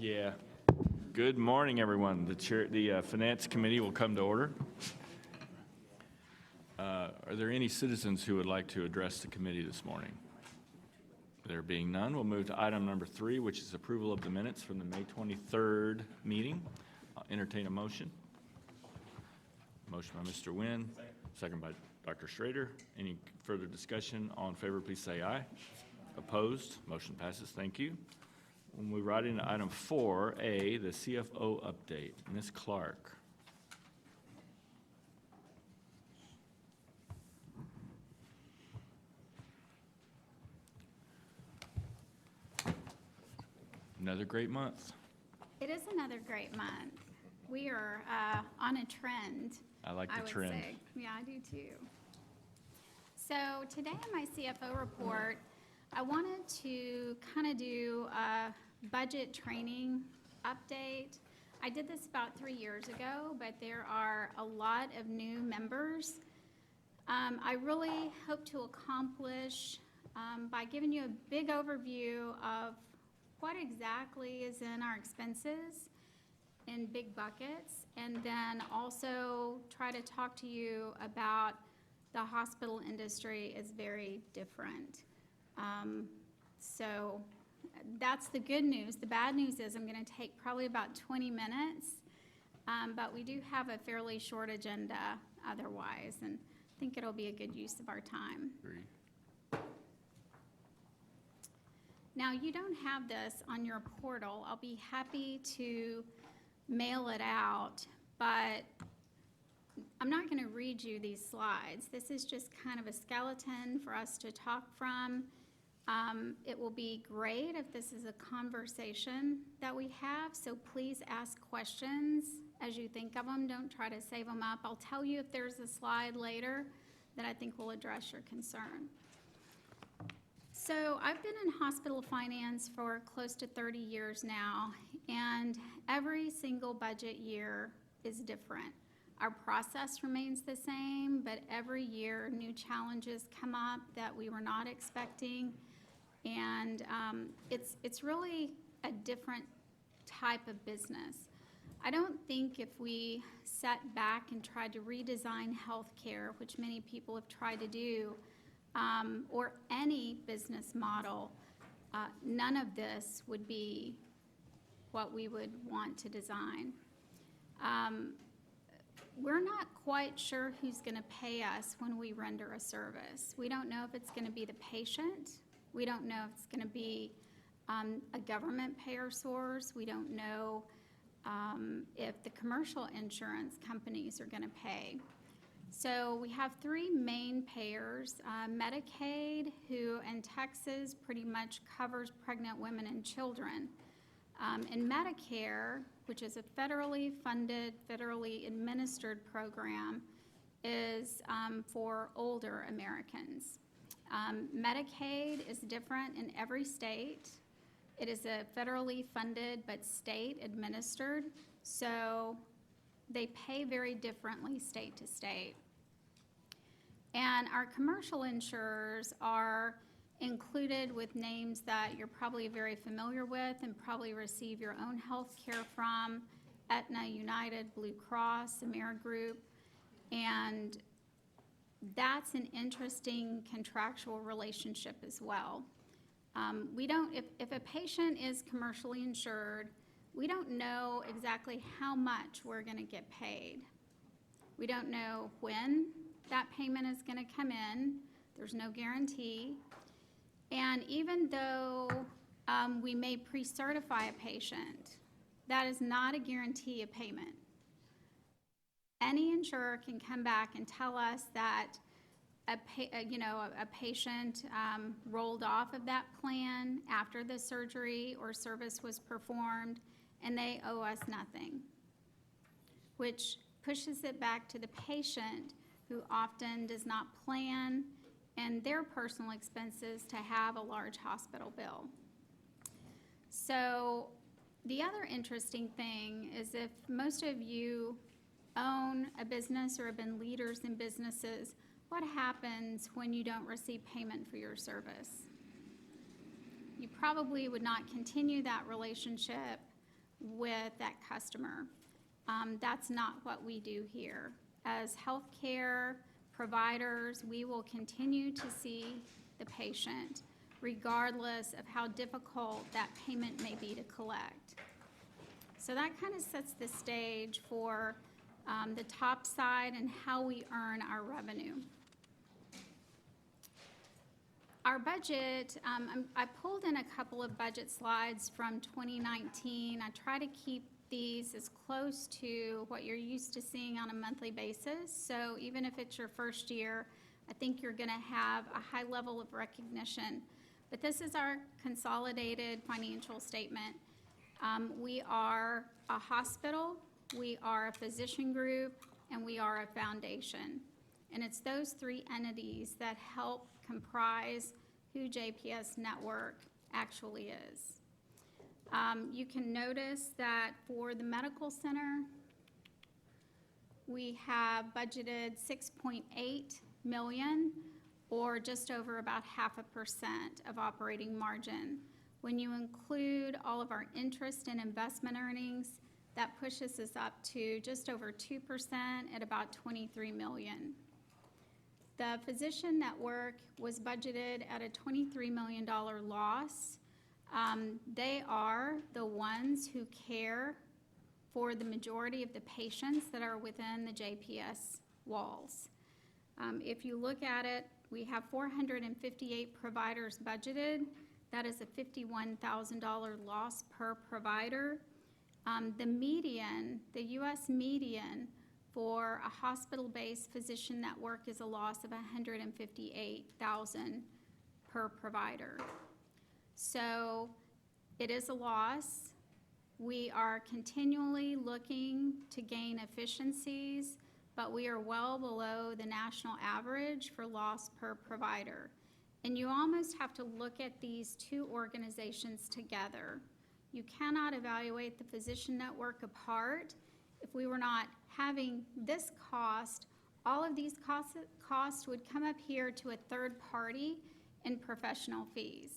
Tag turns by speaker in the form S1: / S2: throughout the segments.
S1: Yeah. Good morning, everyone. The Finance Committee will come to order. Are there any citizens who would like to address the committee this morning? There being none, we'll move to item number 3, which is approval of the minutes from the May 23rd meeting. I'll entertain a motion. Motion by Mr. Nguyen, second by Dr. Schrader. Any further discussion? All in favor, please say aye. Opposed? Motion passes. Thank you. When we move into item 4A, the CFO update. Ms. Clark. Another great month.
S2: It is another great month. We are on a trend.
S1: I like the trend.
S2: Say. Yeah, I do too. So today in my CFO report, I wanted to kind of do a budget training update. I did this about 3 years ago, but there are a lot of new members. I really hope to accomplish by giving you a big overview of what exactly is in our expenses in big buckets, and then also try to talk to you about the hospital industry is very different. So that's the good news. The bad news is I'm going to take probably about 20 minutes, but we do have a fairly short agenda otherwise, and I think it'll be a good use of our time.
S1: Agreed.
S2: Now, you don't have this on your portal. I'll be happy to mail it out, but I'm not going to read you these slides. This is just kind of a skeleton for us to talk from. It will be great if this is a conversation that we have, so please ask questions as you think of them. Don't try to save them up. I'll tell you if there's a slide later that I think will address your concern. So I've been in hospital finance for close to 30 years now, and every single budget year is different. Our process remains the same, but every year new challenges come up that we were not expecting, and it's really a different type of business. I don't think if we sat back and tried to redesign healthcare, which many people have tried to do, or any business model, none of this would be what we would want to design. We're not quite sure who's going to pay us when we render a service. We don't know if it's going to be the patient. We don't know if it's going to be a government payer source. We don't know if the commercial insurance companies are going to pay. So we have 3 main payers. Medicaid, who in Texas pretty much covers pregnant women and children. And Medicare, which is a federally funded, federally administered program, is for older Americans. Medicaid is different in every state. It is a federally funded but state administered, so they pay very differently state to state. And our commercial insurers are included with names that you're probably very familiar with and probably receive your own health care from: Aetna, United, Blue Cross, Amerigroup. And that's an interesting contractual relationship as well. If a patient is commercially insured, we don't know exactly how much we're going to get paid. We don't know when that payment is going to come in. There's no guarantee. And even though we may pre-certify a patient, that is not a guarantee of payment. Any insurer can come back and tell us that a patient rolled off of that plan after the surgery or service was performed, and they owe us nothing, which pushes it back to the patient, who often does not plan and their personal expenses to have a large hospital bill. So the other interesting thing is, if most of you own a business or have been leaders in businesses, what happens when you don't receive payment for your service? You probably would not continue that relationship with that customer. That's not what we do here. As healthcare providers, we will continue to see the patient regardless of how difficult that payment may be to collect. So that kind of sets the stage for the top side and how we earn our revenue. Our budget, I pulled in a couple of budget slides from 2019. I try to keep these as close to what you're used to seeing on a monthly basis. So even if it's your first year, I think you're going to have a high level of recognition. But this is our consolidated financial statement. We are a hospital, we are a physician group, and we are a foundation. And it's those three entities that help comprise who JPS Network actually is. You can notice that for the medical center, we have budgeted $6.8 million, or just over about 0.5% of operating margin. When you include all of our interest and investment earnings, that pushes us up to just over 2% at about $23 million. The physician network was budgeted at a $23 million loss. They are the ones who care for the majority of the patients that are within the JPS walls. If you look at it, we have 458 providers budgeted. That is a $51,000 loss per provider. The median, the U.S. median for a hospital-based physician network is a loss of $158,000 per provider. So it is a loss. We are continually looking to gain efficiencies, but we are well below the national average for loss per provider. And you almost have to look at these two organizations together. You cannot evaluate the physician network apart. If we were not having this cost, all of these costs would come up here to a third party in professional fees.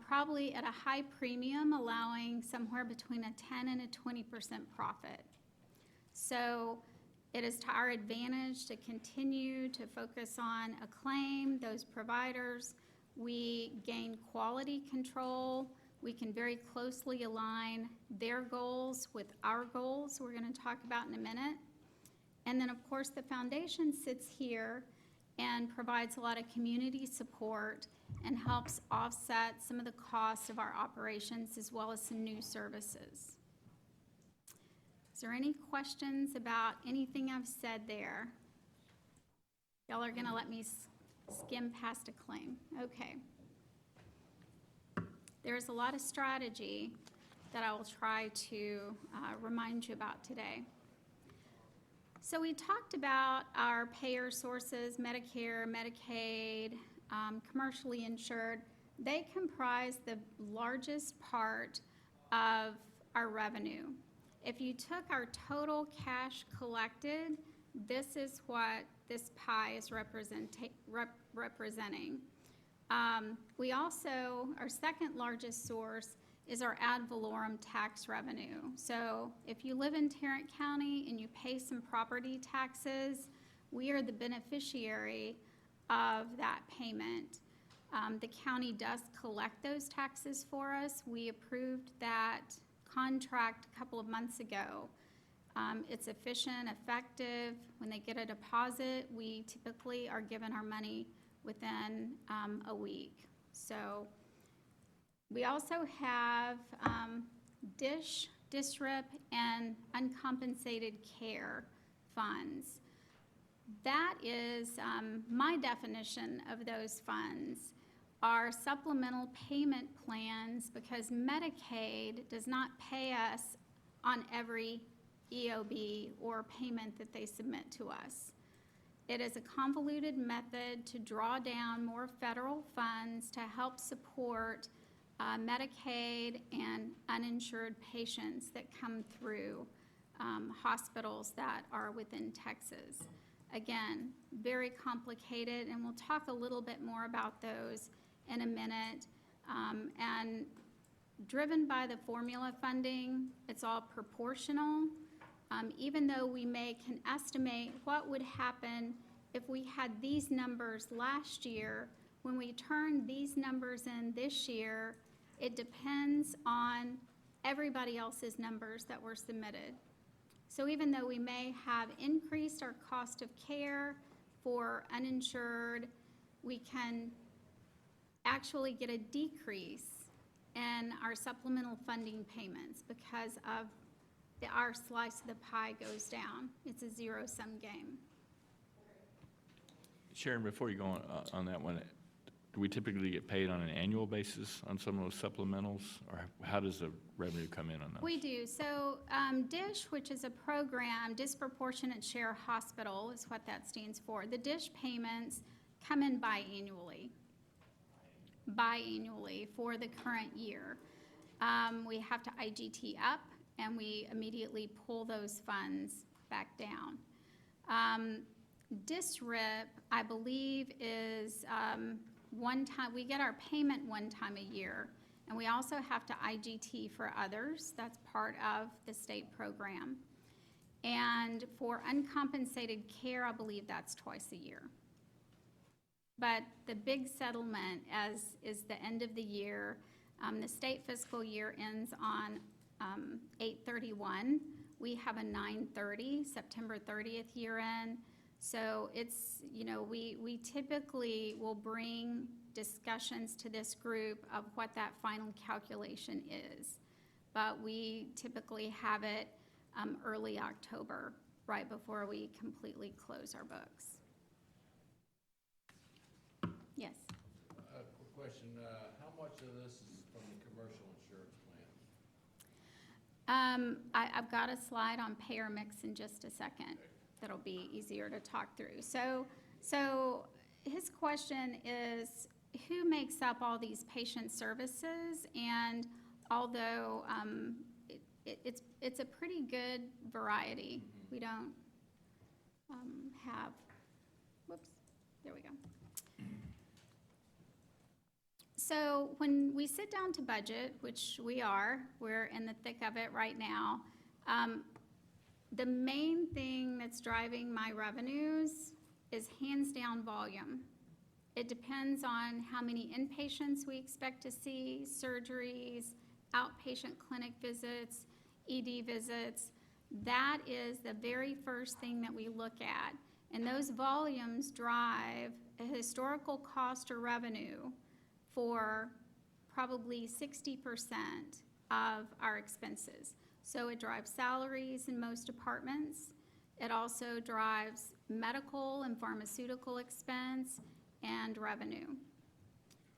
S2: Probably at a high premium, allowing somewhere between a 10 and a 20% profit. So it is to our advantage to continue to focus on a claim, those providers. We gain quality control. We can very closely align their goals with our goals, we're going to talk about in a minute. And then, of course, the foundation sits here and provides a lot of community support and helps offset some of the costs of our operations as well as some new services. Is there any questions about anything I've said there? Y'all are going to let me skim past a claim. Okay. There's a lot of strategy that I will try to remind you about today. So we talked about our payer sources, Medicare, Medicaid, commercially insured. They comprise the largest part of our revenue. If you took our total cash collected, this is what this pie is representing. We also, our second largest source is our ad valorem tax revenue. So if you live in Tarrant County and you pay some property taxes, we are the beneficiary of that payment. The county does collect those taxes for us. We approved that contract a couple of months ago. It's efficient, effective. When they get a deposit, we typically are given our money within a week. So we also have DSRIP, and uncompensated care funds. That is my definition of those funds are supplemental payment plans because Medicaid does not pay us on every EOB or payment that they submit to us. It is a convoluted method to draw down more federal funds to help support Medicaid and uninsured patients that come through hospitals that are within Texas. Again, very complicated, and we'll talk a little bit more about those in a minute. And driven by the formula funding. It's all proportional. Even though we can estimate what would happen if we had these numbers last year, when we turn these numbers in this year, it depends on everybody else's numbers that were submitted. So even though we may have increased our cost of care for uninsured, we can actually get a decrease in our supplemental funding payments because of our slice of the pie goes down. It's a zero-sum game.
S1: Sharon, before you go on that one, do we typically get paid on an annual basis on some of those supplementals, or how does the revenue come in on those?
S2: We do. So DISH, which is a program, Disproportionate Share Hospital is what that stands for. The DISH payments come in biannually for the current year. We have to IGT up, and we immediately pull those funds back down. DISRIP, I believe, is one time, we get our payment one time a year, and we also have to IGT for others. That's part of the state program. And for uncompensated care, I believe that's twice a year. But the big settlement is the end of the year. The state fiscal year ends on 8/31. We have a 9/30, September 30th year end. So it's, we typically will bring discussions to this group of what that final calculation is. But we typically have it early October, right before we completely close our books. Yes?
S3: Quick question, how much of this is from the commercial insurance plan?
S2: I've got a slide on payer mix in just a second. That'll be easier to talk through. So his question is, who makes up all these patient services? And although it's a pretty good variety, we don't have, whoops, there we go. So when we sit down to budget, which we're in the thick of it right now, the main thing that's driving my revenues is hands down volume. It depends on how many inpatients we expect to see, surgeries, outpatient clinic visits, ED visits. That is the very first thing that we look at. And those volumes drive a historical cost or revenue for probably 60% of our expenses. So it drives salaries in most departments. It also drives medical and pharmaceutical expense and revenue.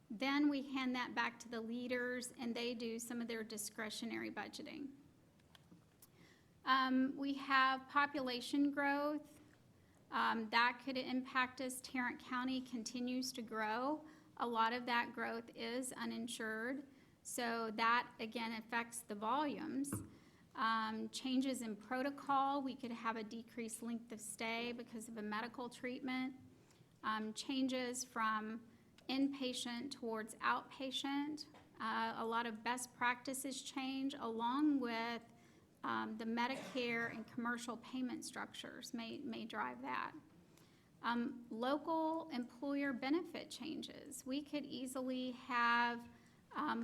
S2: Then we hand that back to the leaders, and they do some of their discretionary budgeting. We have population growth. That could impact us. Tarrant County continues to grow. A lot of that growth is uninsured. So that, again, affects the volumes. Changes in protocol, we could have a decreased length of stay because of a medical treatment. Changes from inpatient towards outpatient. A lot of best practices change along with the Medicare and commercial payment structures may drive that. Local employer benefit changes. We could easily have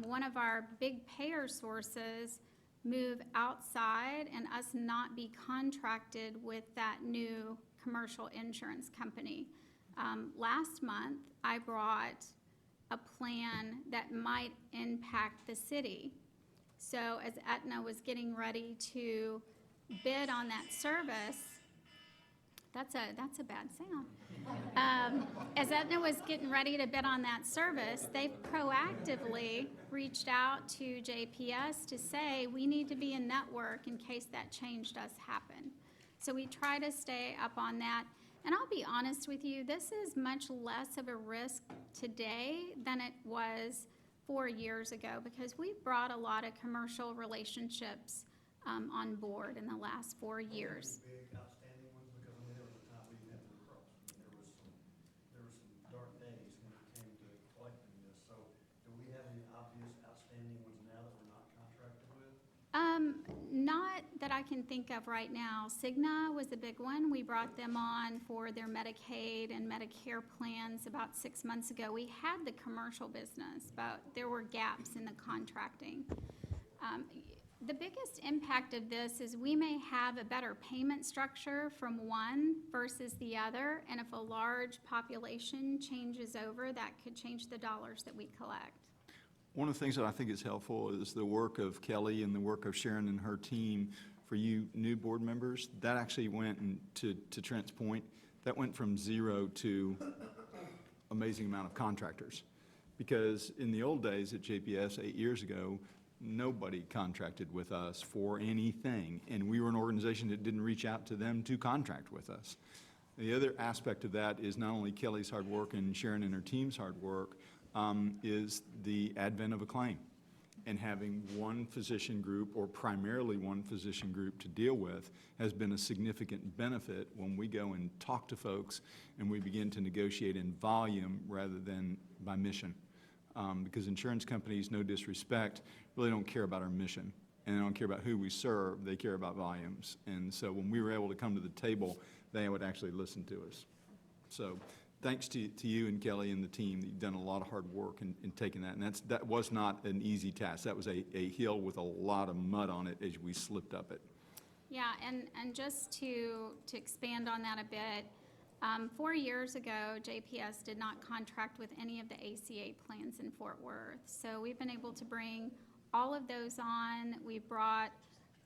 S2: one of our big payer sources move outside and us not be contracted with that new commercial insurance company. Last month, I brought a plan that might impact the city. So as Aetna was getting ready to bid on that service, that's a bad sound. As Aetna was getting ready to bid on that service, they proactively reached out to JPS to say, we need to be in network in case that change does happen. So we try to stay up on that. And I'll be honest with you, this is much less of a risk today than it was 4 years ago, because we've brought a lot of commercial relationships on board in the last 4 years.
S4: Big outstanding ones, because I mean there was a time we didn't have Blue Cross. I mean, there was some dark days when it came to collecting this. So do we have any obvious outstanding ones now that we're
S2: can think of right now, Cigna was a big one. We brought them on for their Medicaid and Medicare plans about 6 months ago. We had the commercial business, but there were gaps in the contracting. The biggest impact of this is we may have a better payment structure from one versus the other, and if a large population changes over, that could change the dollars that we collect.
S5: One of the things that I think is helpful is the work of Kelly and the work of Sharon and her team. For you new board members, that actually went to Trent's point, that went from 0 to amazing amount of contractors. Because in the old days at JPS 8 years ago, nobody contracted with us for anything, and we were an organization that didn't reach out to them to contract with us. The other aspect of that is not only Kelly's hard work and Sharon and her team's hard work, is the advent of a claim, and having one physician group or primarily one physician group to deal with has been a significant benefit when we go and talk to folks and we begin to negotiate in volume rather than by mission. Because insurance companies, no disrespect, really don't care about our mission, and they don't care about who we serve, they care about volumes. And so when we were able to come to the table, they would actually listen to us. So thanks to you and Kelly and the team, you've done a lot of hard work in taking that, and that was not an easy task. That was a hill with a lot of mud on it as we slipped up it.
S2: Yeah, and just to expand on that a bit, 4 years ago, JPS did not contract with any of the ACA plans in Fort Worth. So we've been able to bring all of those on. We brought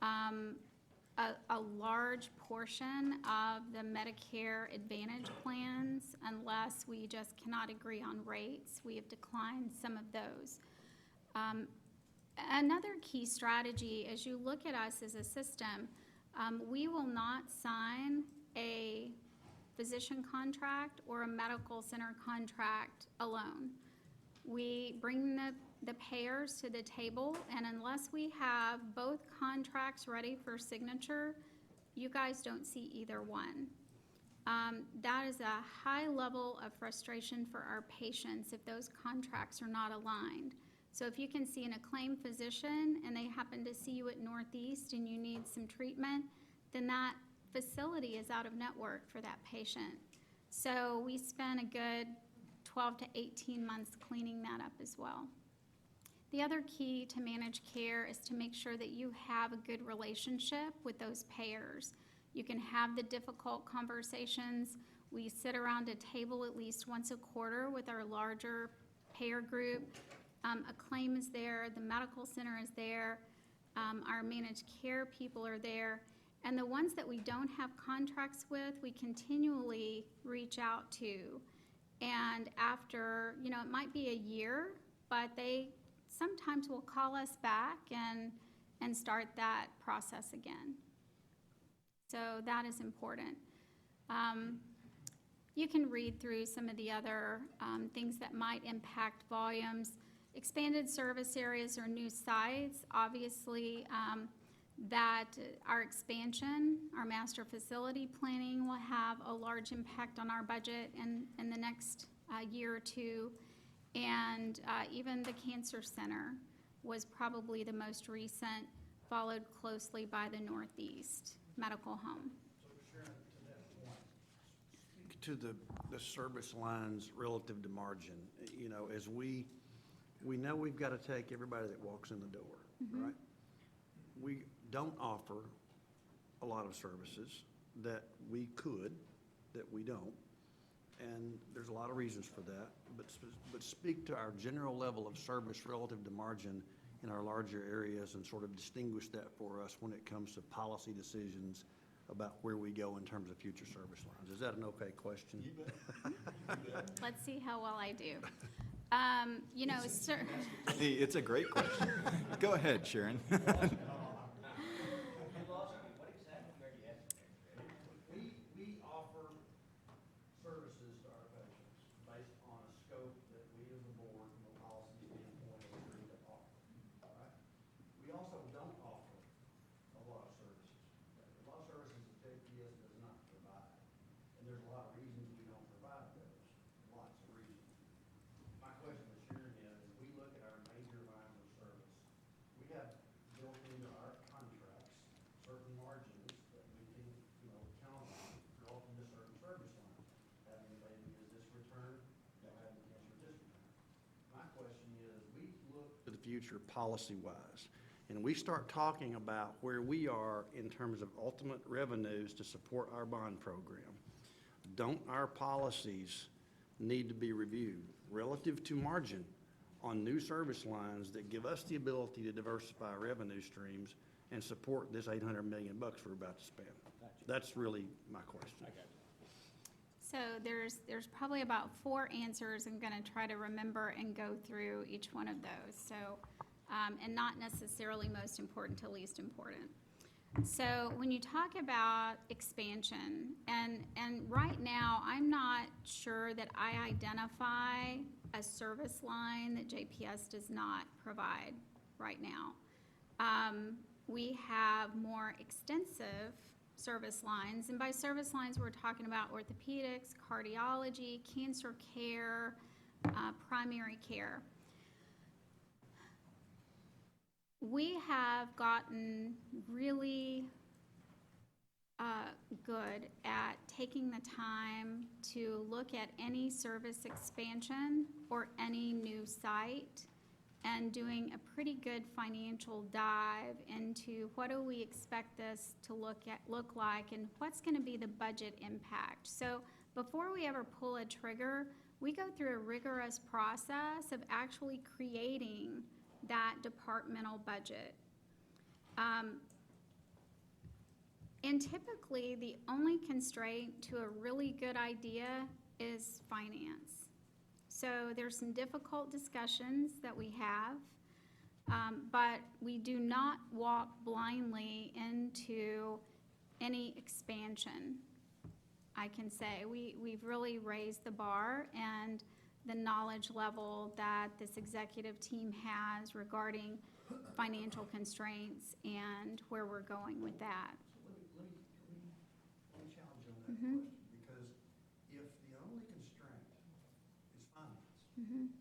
S2: a large portion of the Medicare Advantage plans, unless we just cannot agree on rates. We have declined some of those. Another key strategy, as you look at us as a system, we will not sign a physician contract or a medical center contract alone. We bring the payers to the table, and unless we have both contracts ready for signature, you guys don't see either one. That is a high level of frustration for our patients if those contracts are not aligned. So if you can see an acclaimed physician and they happen to see you at Northeast and you need some treatment, then that facility is out of network for that patient. So we spent a good 12 to 18 months cleaning that up as well. The other key to managed care is to make sure that you have a good relationship with those payers. You can have the difficult conversations. We sit around a table at least once a quarter with our larger payer group. Acclaim is there, the medical center is there, our managed care people are there, and the ones that we don't have contracts with, we continually reach out to. And after, it might be a year, but they sometimes will call us back and start that process again. So that is important. You can read through some of the other things that might impact volumes. Expanded service areas or new sites, obviously, that our expansion, our master facility planning will have a large impact on our budget in the next year or two. And even the cancer center was probably the most recent, followed closely by the Northeast Medical Home.
S4: So Sharon, to that point, speak to the service lines relative to margin. As we know we've got to take everybody that walks in the door, right? We don't offer a lot of services that we could, that we don't. And there's a lot of reasons for that, but speak to our general level of service relative to margin in our larger areas and sort of distinguish that for us when it comes to policy decisions about where we go in terms of future service lines. Is that an okay question?
S5: You bet.
S2: Let's see how well I do.
S5: Hey, it's a great question. Go ahead, Sharon.
S4: We offer services to our patients based on a scope that we as a board from a policy standpoint agree to offer, all right? We also don't offer a lot of services. A lot of services that JPS does not provide, and there's a lot of reasons we don't provide those, lots of reasons. My question to Sharon is, we look at our major lines of service, we have built into future policy-wise, and we start talking about where we are in terms of ultimate revenues to support our bond program, don't our policies need to be reviewed relative to margin on new service lines that give us the ability to diversify revenue streams and support this $800 million we're about to spend? That's really my question.
S2: So there's probably about 4 answers. I'm gonna try to remember and go through each one of those. So, and not necessarily most important to least important. So when you talk about expansion, and right now, I'm not sure that I identify a service line that JPS does not provide right now. We have more extensive service lines, and by service lines, we're talking about orthopedics, cardiology, cancer care, primary care. We have gotten really good at taking the time to look at any service expansion or any new site and doing a pretty good financial dive into what do we expect this to look like and what's going to be the budget impact. So before we ever pull a trigger, we go through a rigorous process of actually creating that departmental budget. And typically, the only constraint to a really good idea is finance. So there's some difficult discussions that we have, but we do not walk blindly into any expansion. I can say we've really raised the bar and the knowledge level that this executive team has regarding financial constraints and where we're going with that.
S4: Let me challenge you on that question, because if the only constraint is finance,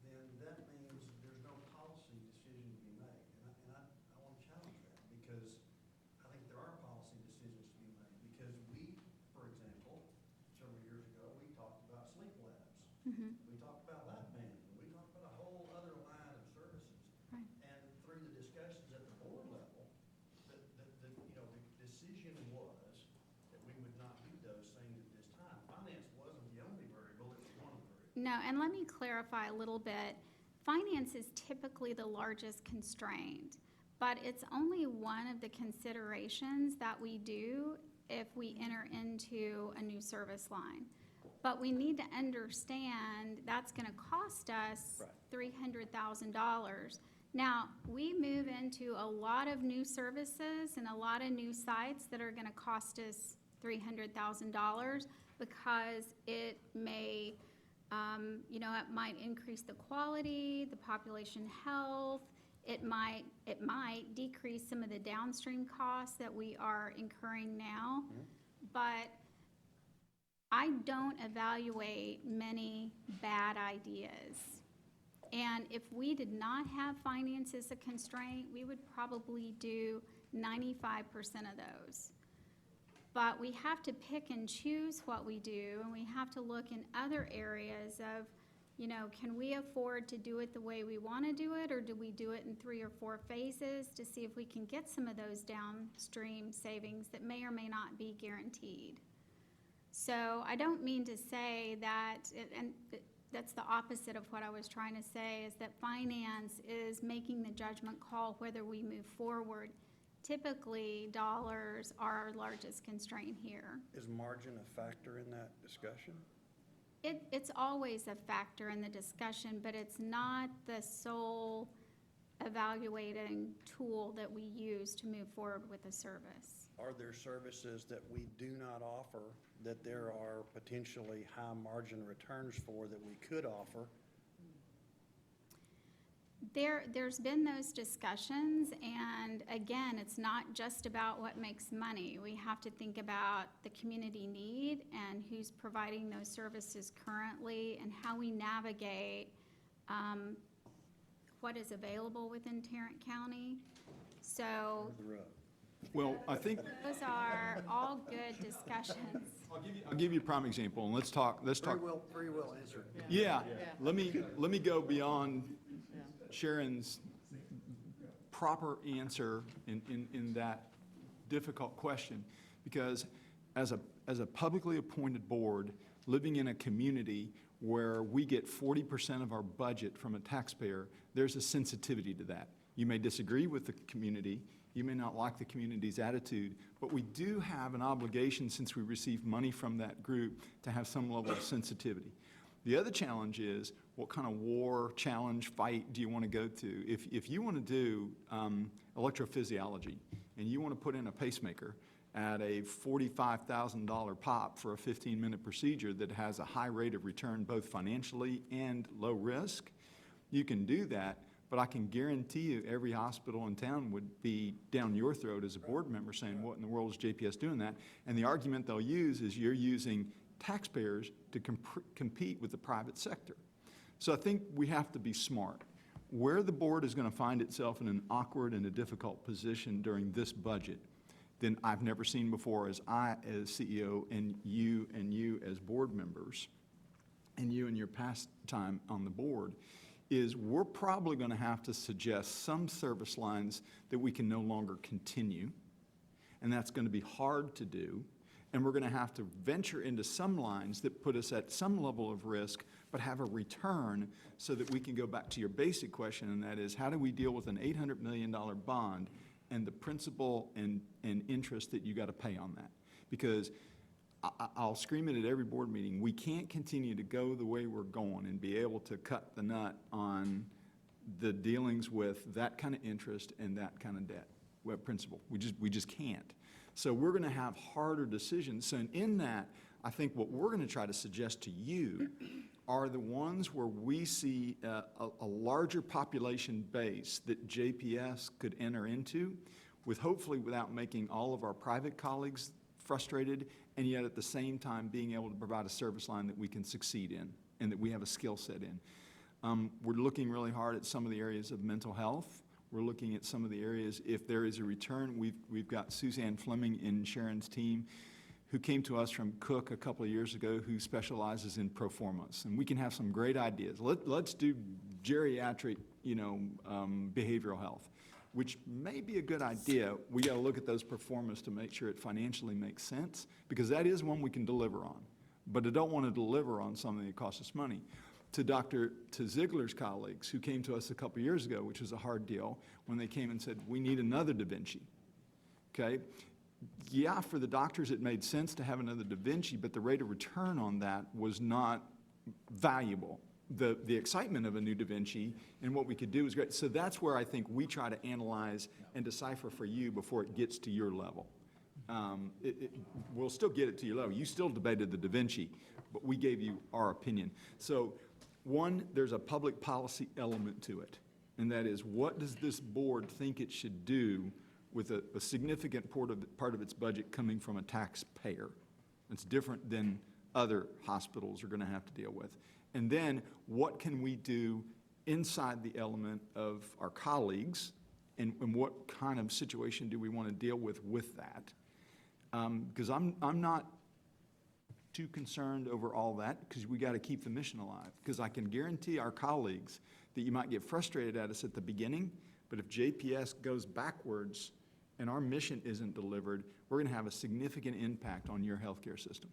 S4: then that means there's no policy decision to be made. And I want to challenge that, because I think there are policy decisions to be made. Because we, for example, several years ago, we talked about sleep labs. We talked about lap band. We talked about a whole other line of services.
S2: Right.
S4: And through the discussions at the board level, the decision was that we would not do those things at this time. Finance wasn't the only variable, it was one of the variables.
S2: No, and let me clarify a little bit. Finance is typically the largest constraint, but it's only one of the considerations that we do if we enter into a new service line. But we need to understand that's gonna cost us $300,000. Now, we move into a lot of new services and a lot of new sites that are gonna cost us $300,000 because it may, it might increase the quality, the population health. It might decrease some of the downstream costs that we are incurring now. But I don't evaluate many bad ideas. And if we did not have finance as a constraint, we would probably do 95% of those. But we have to pick and choose what we do, and we have to look in other areas of, can we afford to do it the way we want to do it, or do we do it in 3 or 4 phases to see if we can get some of those downstream savings that may or may not be guaranteed. So I don't mean to say that, and that's the opposite of what I was trying to say, is that finance is making the judgment call whether we move forward. Typically, dollars are our largest constraint here.
S4: Is margin a factor in that discussion?
S2: It's always a factor in the discussion, but it's not the sole evaluating tool that we use to move forward with a service.
S4: Are there services that we do not offer that there are potentially high margin returns for that we could offer?
S2: There's been those discussions, and again, it's not just about what makes money. We have to think about the community need and who's providing those services currently and how we navigate what is available within Tarrant County. So
S5: Well, I think,
S2: those are all good discussions.
S5: I'll give you a prime example, and let's talk.
S4: Very well answered.
S5: Yeah, let me go beyond Sharon's proper answer in that difficult question, because as a publicly appointed board, living in a community where we get 40% of our budget from a taxpayer, there's a sensitivity to that. You may disagree with the community, you may not like the community's attitude, but we do have an obligation, since we receive money from that group, to have some level of sensitivity. The other challenge is, what kind of war, challenge, fight do you want to go to? If you want to do electrophysiology, and you want to put in a pacemaker at a $45,000 pop for a 15-minute procedure that has a high rate of return, both financially and low risk, you can do that. But I can guarantee you every hospital in town would be down your throat as a board member saying, what in the world is JPS doing that? And the argument they'll use is you're using taxpayers to compete with the private sector. So I think we have to be smart. Where the board is going to find itself in an awkward and a difficult position during this budget than I've never seen before as CEO and you as board members, and you in your past time on the board, is we're probably going to have to suggest some service lines that we can no longer continue, and that's going to be hard to do, and we're going to have to venture into some lines that put us at some level of risk but have a return, so that we can go back to your basic question, and that is, how do we deal with an $800 million bond and the principal and interest that you got to pay on that? Because I'll scream it at every board meeting, we can't continue to go the way we're going and be able to cut the nut on the dealings with that kind of interest and that kind of debt, principal. We just can't. So we're going to have harder decisions. So in that, I think what we're going to try to suggest to you are the ones where we see a larger population base that JPS could enter into, with hopefully without making all of our private colleagues frustrated, and yet at the same time being able to provide a service line that we can succeed in and that we have a skill set in. We're looking really hard at some of the areas of mental health. We're looking at some of the areas, if there is a return, we've got Suzanne Fleming in Sharon's team, who came to us from Cook a couple of years ago, who specializes in proformas. And we can have some great ideas. Let's do geriatric, behavioral health, which may be a good idea. We got to look at those proformas to make sure it financially makes sense, because that is one we can deliver on. But I don't want to deliver on something that costs us money. To Ziegler's colleagues, who came to us a couple of years ago, which was a hard deal, when they came and said, we need another Da Vinci, okay? Yeah, for the doctors it made sense to have another Da Vinci, but the rate of return on that was not valuable. The excitement of a new Da Vinci and what we could do is great. So that's where I think we try to analyze and decipher for you before it gets to your level. We'll still get it to your level. You still debated the Da Vinci, but we gave you our opinion. So one, there's a public policy element to it, and that is, what does this board think it should do with a significant part of its budget coming from a taxpayer? It's different than other hospitals are going to have to deal with. And then, what can we do inside the element of our colleagues, and what kind of situation do we want to deal with that? Because I'm not too concerned over all that, because we got to keep the mission alive. Because I can guarantee our colleagues that you might get frustrated at us at the beginning, but if JPS goes backwards and our mission isn't delivered, we're going to have a significant impact on your healthcare system.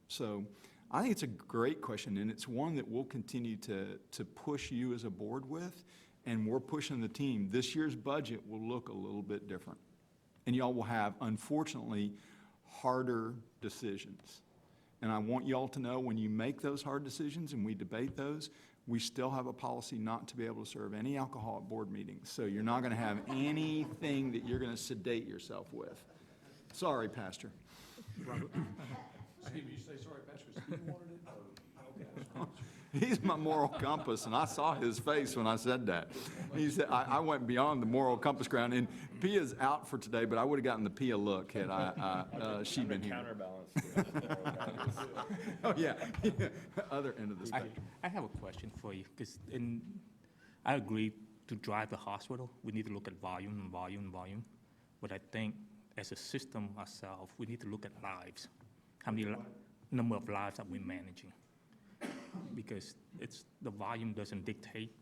S5: So I think it's a great question, and it's one that we'll continue to push you as a board with, and we're pushing the team. This year's budget will look a little bit different, and y'all will have, unfortunately, harder decisions. And I want y'all to know, when you make those hard decisions and we debate those, we still have a policy not to be able to serve any alcohol at board meetings. So you're not going to have anything that you're going to sedate yourself with. Sorry, Pastor.
S3: Steve, you say sorry, Pastor, Steve wanted it? Oh, okay.
S5: He's my moral compass, and I saw his face when I said that. He said, I went beyond the moral compass ground, and Pia's out for today, but I would have gotten the Pia look had she been here.
S1: Counterbalance.
S5: Oh, yeah, other end of the spectrum.
S6: I have a question for you, because I agree, to drive the hospital, we need to look at volume and volume and volume. But I think as a system ourselves, we need to look at lives. How many number of lives are we managing? Because the volume doesn't dictate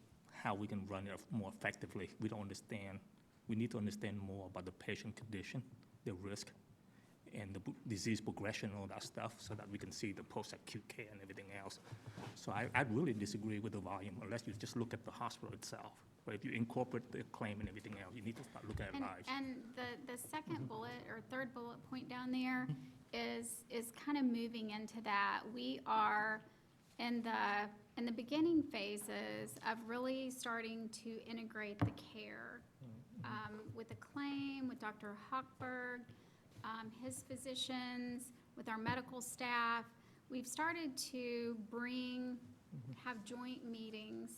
S6: how we can run it more effectively. We don't understand, we need to understand more about the patient condition, the risk, and the disease progression, all that stuff, so that we can see the post-acute care and everything else. So I really disagree with the volume, unless you just look at the hospital itself. But if you incorporate the claim and everything else, you need to start looking at lives.
S2: And the second bullet, or third bullet point down there is kind of moving into that. We are in the beginning phases of really starting to integrate the care with the claim, with Dr. Hochberg, his physicians, with our medical staff. We've started to have joint meetings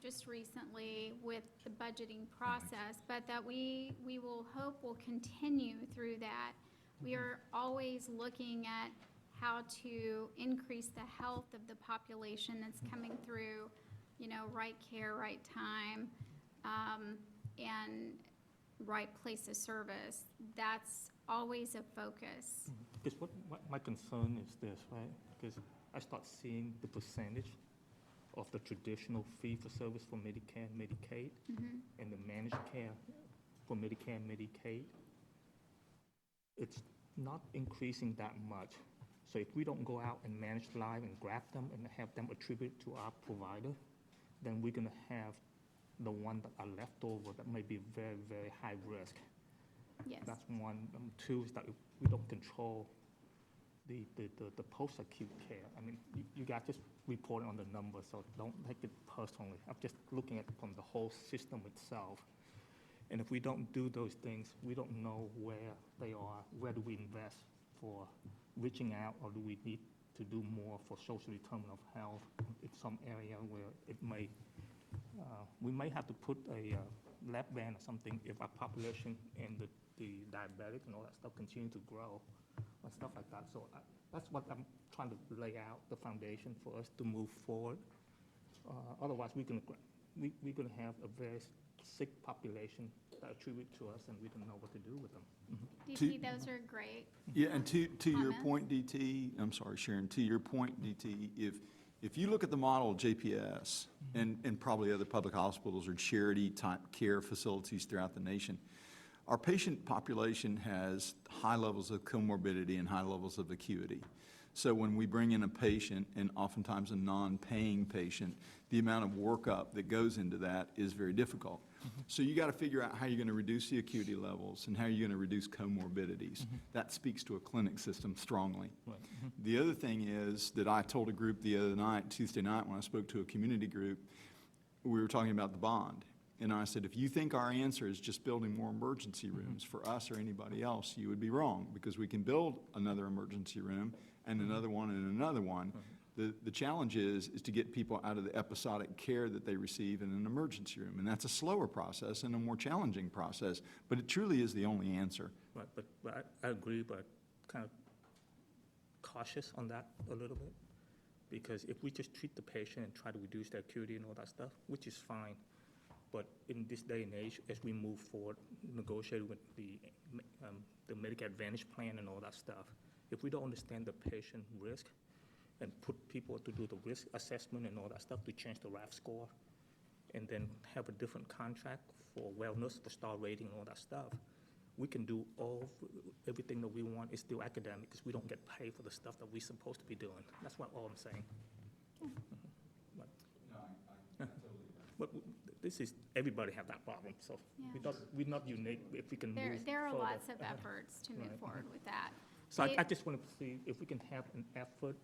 S2: just recently with the budgeting process, but that we will hope will continue through that. We are always looking at how to increase the health of the population that's coming through, right care, right time, and right place of service. That's always a focus.
S6: Because what my concern is this, right? Because I start seeing the percentage of the traditional fee-for-service for Medicare and Medicaid and the managed care for Medicare and Medicaid. It's not increasing that much. So if we don't go out and manage live and grab them and have them attributed to our provider, then we're going to have the one that are left over that may be very, very high risk.
S2: Yes.
S6: That's one. Two is that if we don't control the post-acute care. I mean, you guys just reporting on the numbers, so don't take it personally. I'm just looking at it from the whole system itself. And if we don't do those things, we don't know where they are. Where do we invest for reaching out, or do we need to do more for social determinant of health in some area where it may, we may have to put a lap band or something if our population and the diabetic and all that stuff continue to grow and stuff like that. So that's what I'm trying to lay out, the foundation for us to move forward. Otherwise, we're going to have a very sick population that attribute to us, and we don't know what to do with them.
S2: DT, those are great.
S5: Yeah, and to your
S2: Comments?
S5: point, DT, I'm sorry, Sharon, to your point, DT, if you look at the model of JPS and probably other public hospitals or charity-type care facilities throughout the nation, our patient population has high levels of comorbidity and high levels of acuity. So when we bring in a patient, and oftentimes a non-paying patient, the amount of workup that goes into that is very difficult. So you got to figure out how you're going to reduce the acuity levels and how you're going to reduce comorbidities. That speaks to a clinic system strongly.
S6: Right.
S5: The other thing is that I told a group the other night, Tuesday night, when I spoke to a community group, we were talking about the bond. And I said, if you think our answer is just building more emergency rooms for us or anybody else, you would be wrong, because we can build another emergency room and another one and another one. The challenge is to get people out of the episodic care that they receive in an emergency room. And that's a slower process and a more challenging process, but it truly is the only answer.
S6: Right, but I agree, but kind of cautious on that a little bit. Because if we just treat the patient and try to reduce their acuity and all that stuff, which is fine, but in this day and age, as we move forward, negotiating with the Medicare Advantage plan and all that stuff, if we don't understand the patient risk and put people to do the risk assessment and all that stuff to change the RAF score, and then have a different contract for wellness, for star rating and all that stuff, we can do everything that we want. Is still academic, because we don't get paid for the stuff that we're supposed to be doing. That's all I'm saying. But, but this is, everybody have that problem, so
S2: Yeah.
S6: we're not unique if we can move
S2: There are
S6: forward.
S2: lots of efforts to move
S6: Right.
S2: forward with that.
S6: So I
S2: They-
S6: just wanted to see if we can have an effort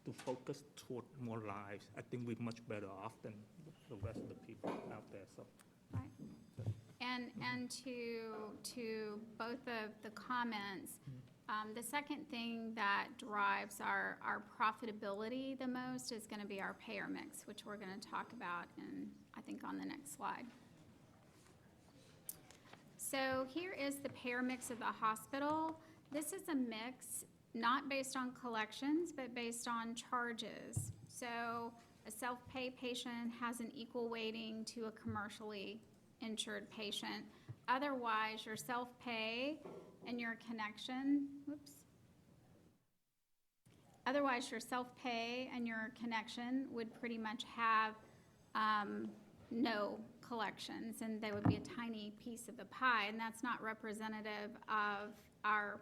S6: to focus toward more lives. I think we're much better off than the rest of the people out there, so.
S2: Right. And to both of the comments, the second thing that drives our profitability the most is gonna be our payer mix, which we're gonna talk about I think on the next slide. So here is the payer mix of the hospital. This is a mix not based on collections, but based on charges. So a self-pay patient has an equal weighting to a commercially insured patient. Otherwise, your self-pay and your connection, Otherwise, your self-pay and your connection would pretty much have no collections, and they would be a tiny piece of the pie, and that's not representative of our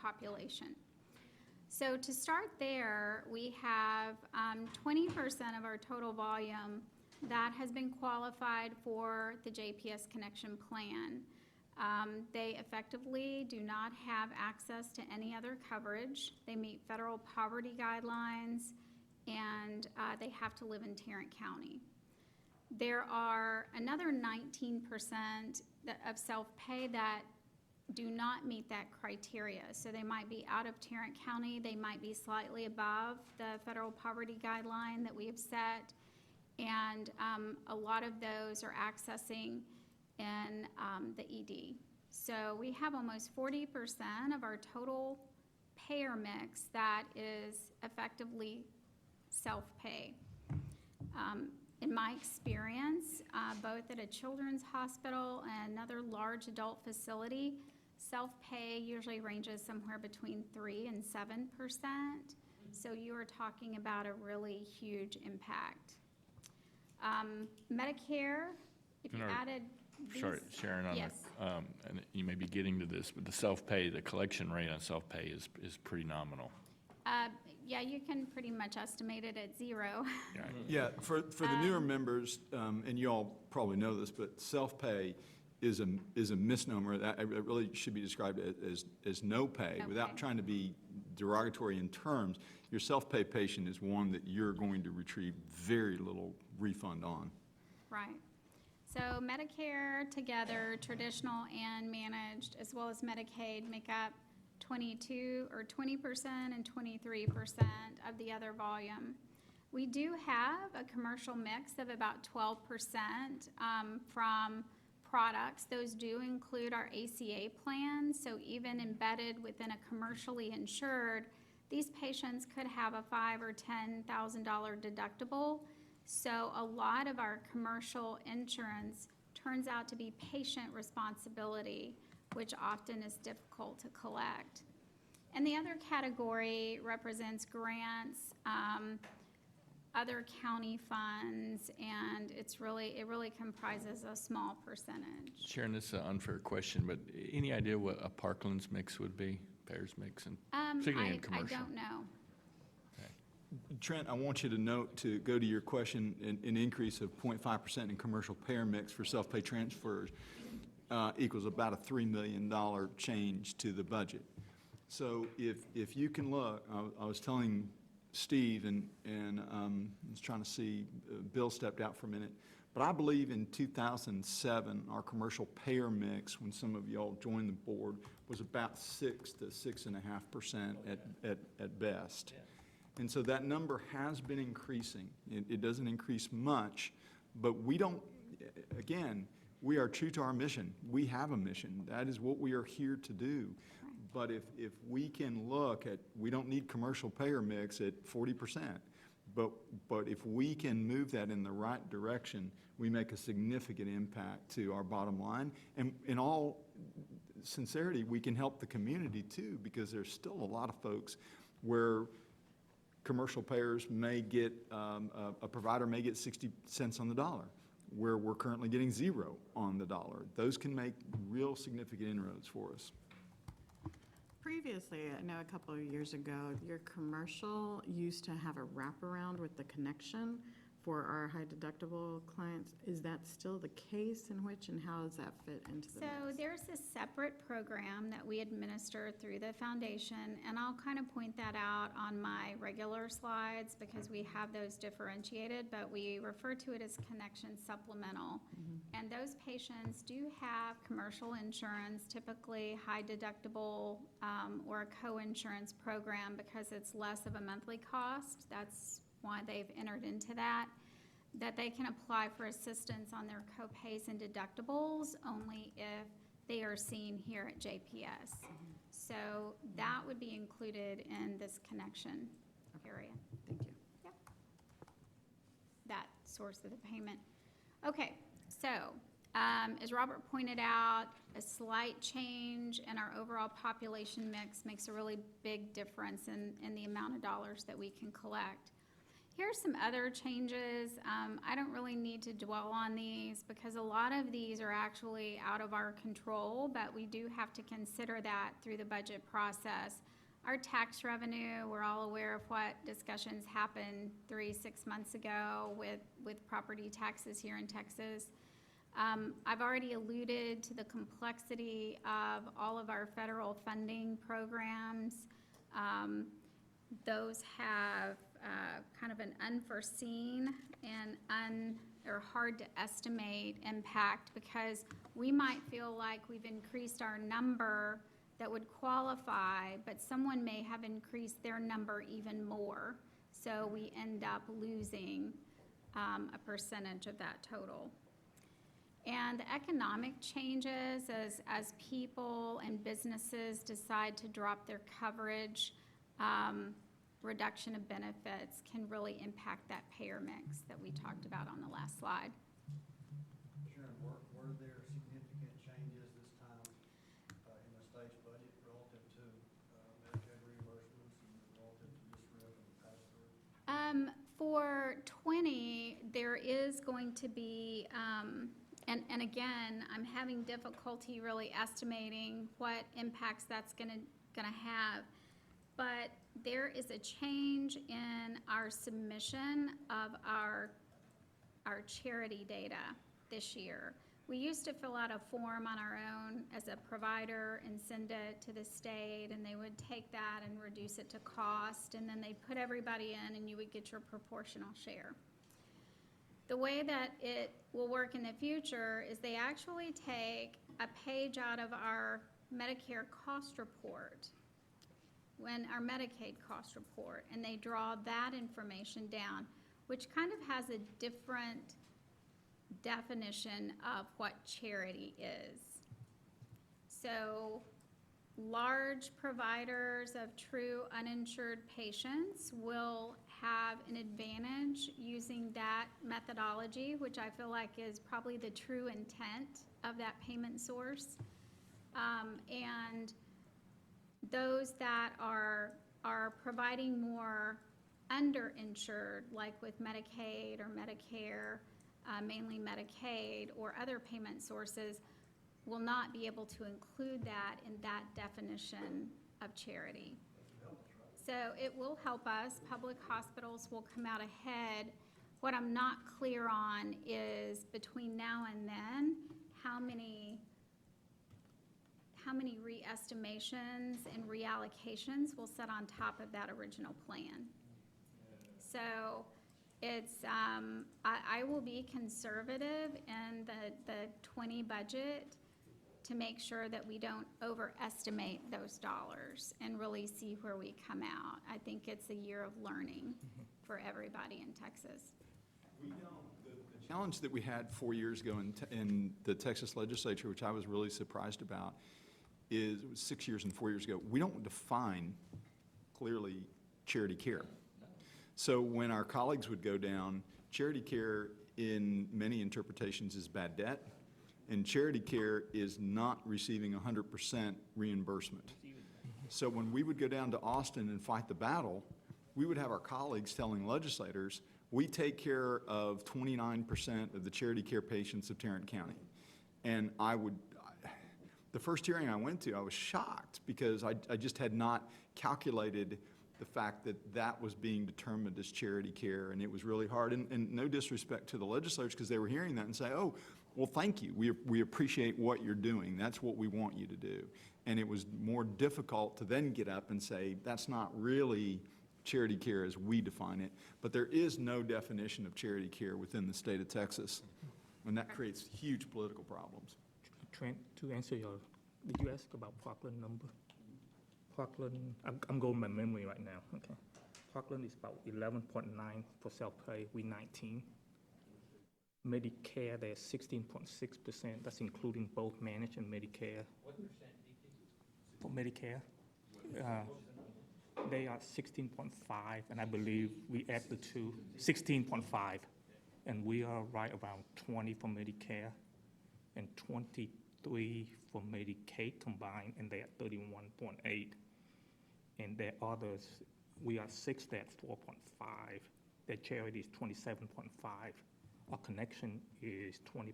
S2: population. So to start there, we have 20% of our total volume that has been qualified for the JPS Connection Plan. They effectively do not have access to any other coverage. They meet federal poverty guidelines, and they have to live in Tarrant County. There are another 19% of self-pay that do not meet that criteria. So they might be out of Tarrant County, they might be slightly above the federal poverty guideline that we have set, and a lot of those are accessing in the ED. So we have almost 40% of our total payer mix that is effectively self-pay. In my experience, both at a children's hospital and another large adult facility, self-pay usually ranges somewhere between 3% and 7%. So you are talking about a really huge impact. Medicare, if you
S1: No,
S2: added these.
S1: Sorry, Sharon, on
S2: Yes.
S1: and you may be getting to this, but the self-pay, the collection rate on self-pay is pretty nominal.
S2: Yeah, you can pretty much estimate it at 0.
S1: Yeah.
S5: Yeah, for the newer members, and you all probably know this, but self-pay is a misnomer. That it really should be described as no pay. Without
S2: Okay.
S5: trying to be derogatory in terms, your self-pay patient is one that you're going to retrieve very little refund on.
S2: Right. So Medicare together, traditional and managed, as well as Medicaid, make up 20% and 23% of the other volume. We do have a commercial mix of about 12% from products. Those do include our ACA plans, so even embedded within a commercially insured, these patients could have a $5,000 or $10,000 deductible. So a lot of our commercial insurance turns out to be patient responsibility, which often is difficult to collect. And the other category represents grants, other county funds, and it really comprises a small percentage.
S1: Sharon, this is an unfair question, but any idea what a Parkland's mix would be, payers mix, and particularly in
S2: I
S1: commercial?
S2: don't know.
S5: Trent, I want you to note, to go to your question, an increase of 0.5% in commercial payer mix for self-pay transfers equals about a $3 million change to the budget. So if you can look, I was telling Steve, and I was trying to see, Bill stepped out for a minute, but I believe in 2007, our commercial payer mix, when some of y'all joined the board, was about 6 to 6.5% at best. And so that number has been increasing. It doesn't increase much, but we don't, again, we are true to our mission. We have a mission. That is what we are here to do. But if we can look at, we don't need commercial payer mix at 40%, but if we can move that in the right direction, we make a significant impact to our bottom line. And in all sincerity, we can help the community too, because there's still a lot of folks where commercial payers may get, a provider may get 60 cents on the dollar, where we're currently getting 0 on the dollar. Those can make real significant inroads for us.
S7: Previously, I know a couple of years ago, your commercial used to have a wraparound with the connection for our high deductible clients. Is that still the case, in which, and how does that fit into the
S2: So
S7: mix?
S2: there's a separate program that we administer through the foundation, and I'll kind of point that out on my regular slides because we have those differentiated, but we refer to it as Connection Supplemental. And those patients do have commercial insurance, typically high deductible or a co-insurance program, because it's less of a monthly cost. That's why they've entered into that they can apply for assistance on their co-pays and deductibles only if they are seen here at JPS. So that would be included in this connection area.
S7: Thank you.
S2: Yep. That source of the payment. Okay, so as Robert pointed out, a slight change in our overall population mix makes a really big difference in the amount of dollars that we can collect. Here's some other changes. I don't really need to dwell on these because a lot of these are actually out of our control, but we do have to consider that through the budget process. Our tax revenue, we're all aware of what discussions happened 6 months ago with property taxes here in Texas. I've already alluded to the complexity of all of our federal funding programs. Those have kind of an unforeseen and or hard to estimate impact because we might feel like we've increased our number that would qualify, but someone may have increased their number even more. So we end up losing a percentage of that total. And the economic changes as people and businesses decide to drop their coverage, reduction of benefits can really impact that payer mix that we talked about on the last slide.
S4: Sharon, were there significant changes this time in the state's budget relative to Medicaid reimbursements and relative to this RIF and the pass-through?
S2: For 20, there is going to be, and again, I'm having difficulty really estimating what impacts that's gonna have. But there is a change in our submission of our charity data this year. We used to fill out a form on our own as a provider and send it to the state, and they would take that and reduce it to cost, and then they'd put everybody in and you would get your proportional share. The way that it will work in the future is they actually take a page out of our Medicare cost report, our Medicaid cost report, and they draw that information down, which kind of has a different definition of what charity is. So large providers of true uninsured patients will have an advantage using that methodology, which I feel like is probably the true intent of that payment source. And those that are providing more underinsured, like with Medicaid or Medicare, mainly Medicaid or other payment sources, will not be able to include that in that definition of charity. So it will help us. Public hospitals will come out ahead. What I'm not clear on is between now and then, how many re-estimations and reallocations will set on top of that original plan. So it's, I will be conservative in the 20 budget to make sure that we don't overestimate those dollars and really see where we come out. I think it's a year of learning for everybody in Texas.
S5: The challenge that we had 4 years ago in the Texas legislature, which I was really surprised about, is it was 6 years and 4 years ago, we don't define clearly charity care. So when our colleagues would go down, charity care in many interpretations is bad debt, and charity care is not receiving 100% reimbursement. So when we would go down to Austin and fight the battle, we would have our colleagues telling legislators, we take care of 29% of the charity care patients of Tarrant County. And the first hearing I went to, I was shocked because I just had not calculated the fact that that was being determined as charity care, and it was really hard. And no disrespect to the legislators, because they were hearing that and say, oh, well, thank you. We appreciate what you're doing. That's what we want you to do. And it was more difficult to then get up and say, that's not really charity care as we define it. But there is no definition of charity care within the state of Texas, and that creates huge political problems.
S6: Trent, to answer did you ask about Parkland number? Parkland, I'm going by memory right now, okay. Parkland is about 11.9 for self-pay, we 19. Medicare, they're 16.6%, that's including both managed and Medicare.
S3: What percent
S6: For Medicare, they are 16.5, and I believe we add the two, 16.5. And we are right around 20 for Medicare and 23 for Medicaid combined, and they're at 31.8. And there are others, we are 6, they're at 4.5. their charity is 27.5. Our connection is 20%,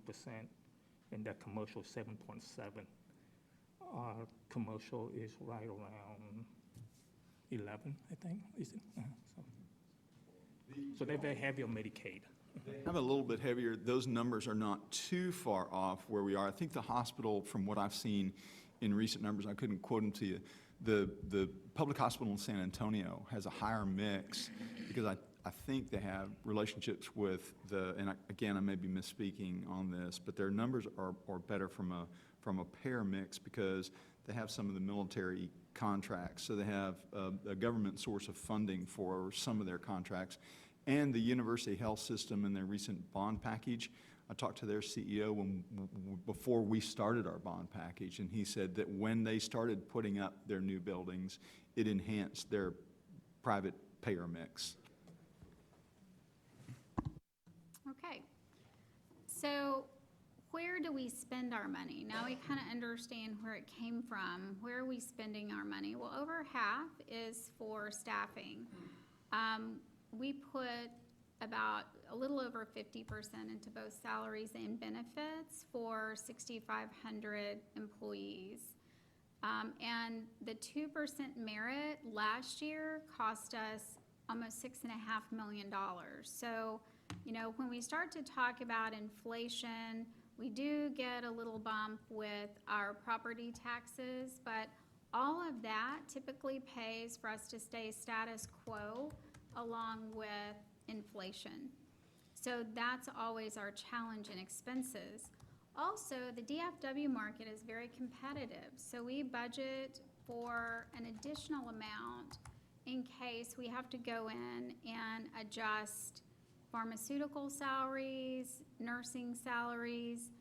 S6: and their commercial is 7.7. Our commercial is right around 11, I think, is it? So they're very heavy on Medicaid.
S5: I'm a little bit heavier. Those numbers are not too far off where we are. I think the hospital, from what I've seen in recent numbers, I couldn't quote them to you, the public hospital in San Antonio has a higher mix because I think they have relationships with again, I may be misspeaking on this, but their numbers are better from a payer mix because they have some of the military contracts. So they have a government source of funding for some of their contracts. And the University Health System in their recent bond package, I talked to their CEO before we started our bond package, and he said that when they started putting up their new buildings, it enhanced their private payer mix.
S2: Okay. So where do we spend our money? Now we kind of understand where it came from. Where are we spending our money? Well, over half is for staffing. We put about a little over 50% into both salaries and benefits for 6,500 employees. And the 2% merit last year cost us almost $6.5 million. So, you know, when we start to talk about inflation, we do get a little bump with our property taxes, but all of that typically pays for us to stay status quo along with inflation. So that's always our challenge in expenses. Also, the DFW market is very competitive, so we budget for an additional amount in case we have to go in and adjust pharmaceutical salaries, nursing salaries,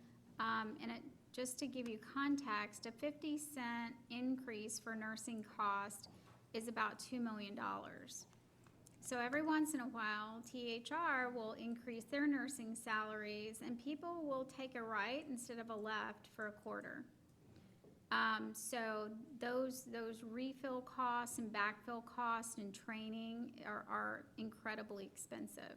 S2: just to give you context, a 50-cent increase for nursing cost is about $2 million. So every once in a while, THR will increase their nursing salaries, and people will take a right instead of a left for a quarter. So those refill costs and backfill costs and training are incredibly expensive.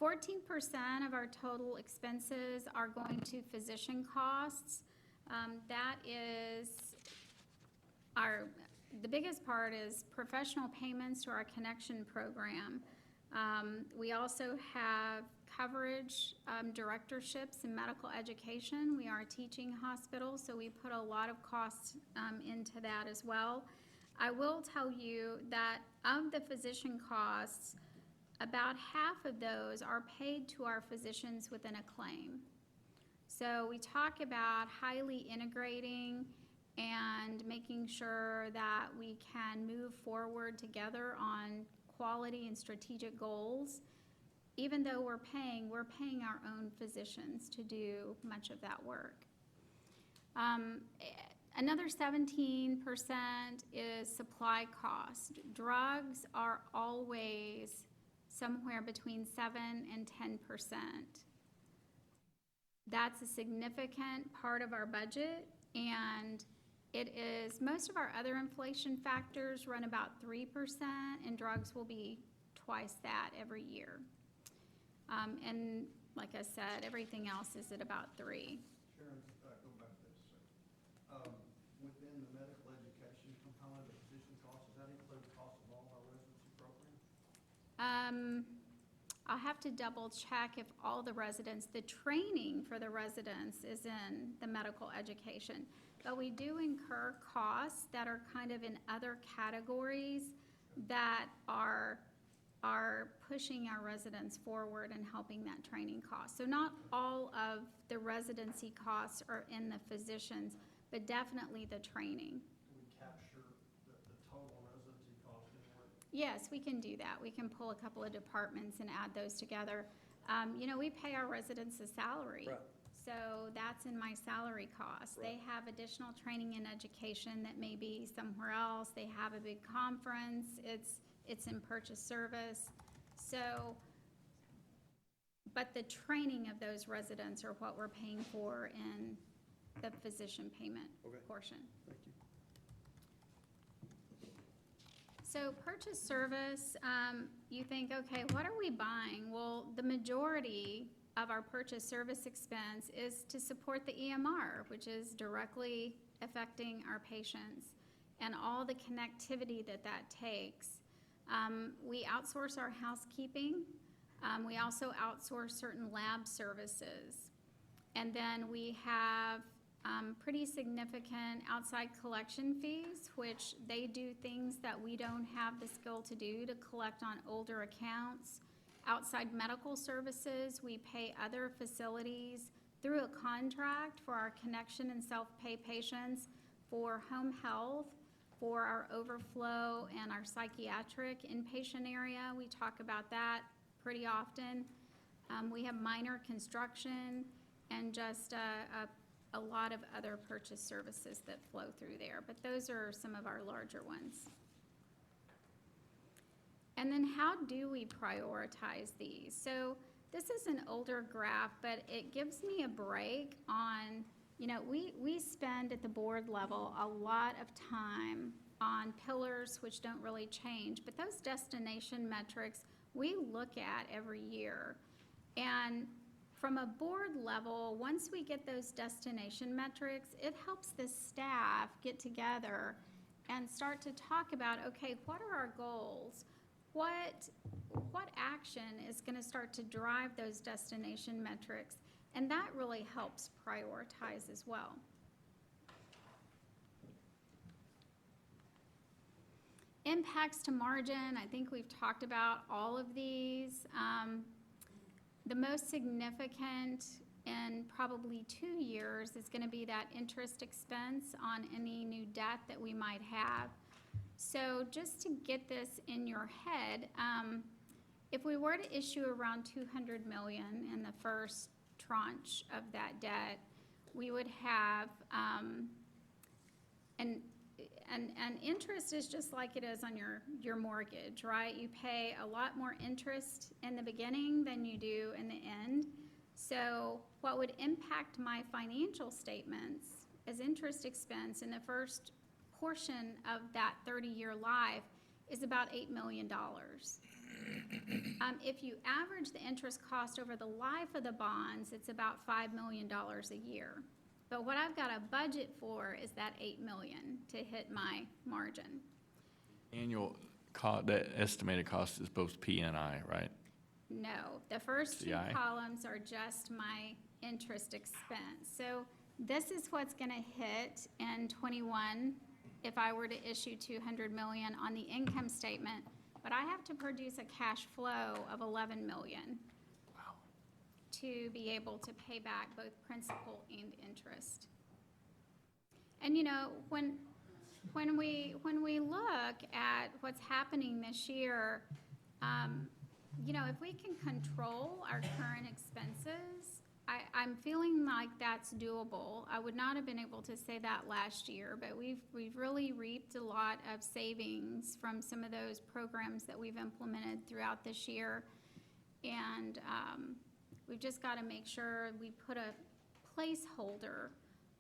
S2: 14% of our total expenses are going to physician costs. That is the biggest part is professional payments to our connection program. We also have coverage directorships in medical education. We are a teaching hospital, so we put a lot of costs into that as well. I will tell you that of the physician costs, about half of those are paid to our physicians within a claim. So we talk about highly integrating and making sure that we can move forward together on quality and strategic goals. Even though we're paying our own physicians to do much of that work. Another 17% is supply cost. Drugs are always somewhere between 7 and 10%. That's a significant part of our budget, and it is, most of our other inflation factors run about 3%, and drugs will be twice that every year. And like I said, everything else is at about 3.
S4: Sharon, go back to this. Within the medical education component of physician costs, does that include the cost of all of our residency programs?
S2: I'll have to double check if all the residents, the training for the residents is in the medical education. But we do incur costs that are kind of in other categories that are pushing our residents forward and helping that training cost. So not all of the residency costs are in the physicians, but definitely the training.
S4: Do we capture the total residency cost anywhere?
S2: Yes, we can do that. We can pull a couple of departments and add those together. You know, we pay our residents a salary.
S4: Right.
S2: So that's in my salary cost.
S4: Right.
S2: They have additional training and education that may be somewhere else. They have a big conference. It's in purchase service. So, but the training of those residents are what we're paying for in the physician payment
S4: Okay.
S2: portion.
S4: Thank you.
S2: So purchase service, you think, okay, what are we buying? Well, the majority of our purchase service expense is to support the EMR, which is directly affecting our patients and all the connectivity that that takes. We outsource our housekeeping. We also outsource certain lab services. And then we have pretty significant outside collection fees, which they do things that we don't have the skill to do to collect on older accounts. Outside medical services, we pay other facilities through a contract for our connection and self-pay patients, for home health, for our overflow and our psychiatric inpatient area. We talk about that pretty often. We have minor construction and just a lot of other purchase services that flow through there, but those are some of our larger ones. And then how do we prioritize these? So this is an older graph, but it gives me a break on, you know, we spend at the board level a lot of time on pillars which don't really change, but those destination metrics we look at every year. And from a board level, once we get those destination metrics, it helps the staff get together and start to talk about, okay, what are our goals? What action is going to start to drive those destination metrics? And that really helps prioritize as well. Impacts to margin, I think we've talked about all of these. The most significant in probably 2 years is going to be that interest expense on any new debt that we might have. So just to get this in your head, if we were to issue around $200 million in the first tranche of that debt, we would have, and interest is just like it is on your mortgage, right? You pay a lot more interest in the beginning than you do in the end. So what would impact my financial statements as interest expense in the first portion of that 30-year life is about $8 million. If you average the interest cost over the life of the bonds, it's about $5 million a year. But what I've got a budget for is that $8 million to hit my margin.
S1: Annual that estimated cost is both P and I, right?
S2: No, the first two
S1: CI?
S2: columns are just my interest expense. So this is what's going to hit in 21 if I were to issue $200 million on the income statement, but I have to produce a cash flow of $11 million to be able to pay back both principal and interest. And you know, when we look at what's happening this year, you know, if we can control our current expenses, I'm feeling like that's doable. I would not have been able to say that last year, but we've really reaped a lot of savings from some of those programs that we've implemented throughout this year. And we've just got to make sure we put a placeholder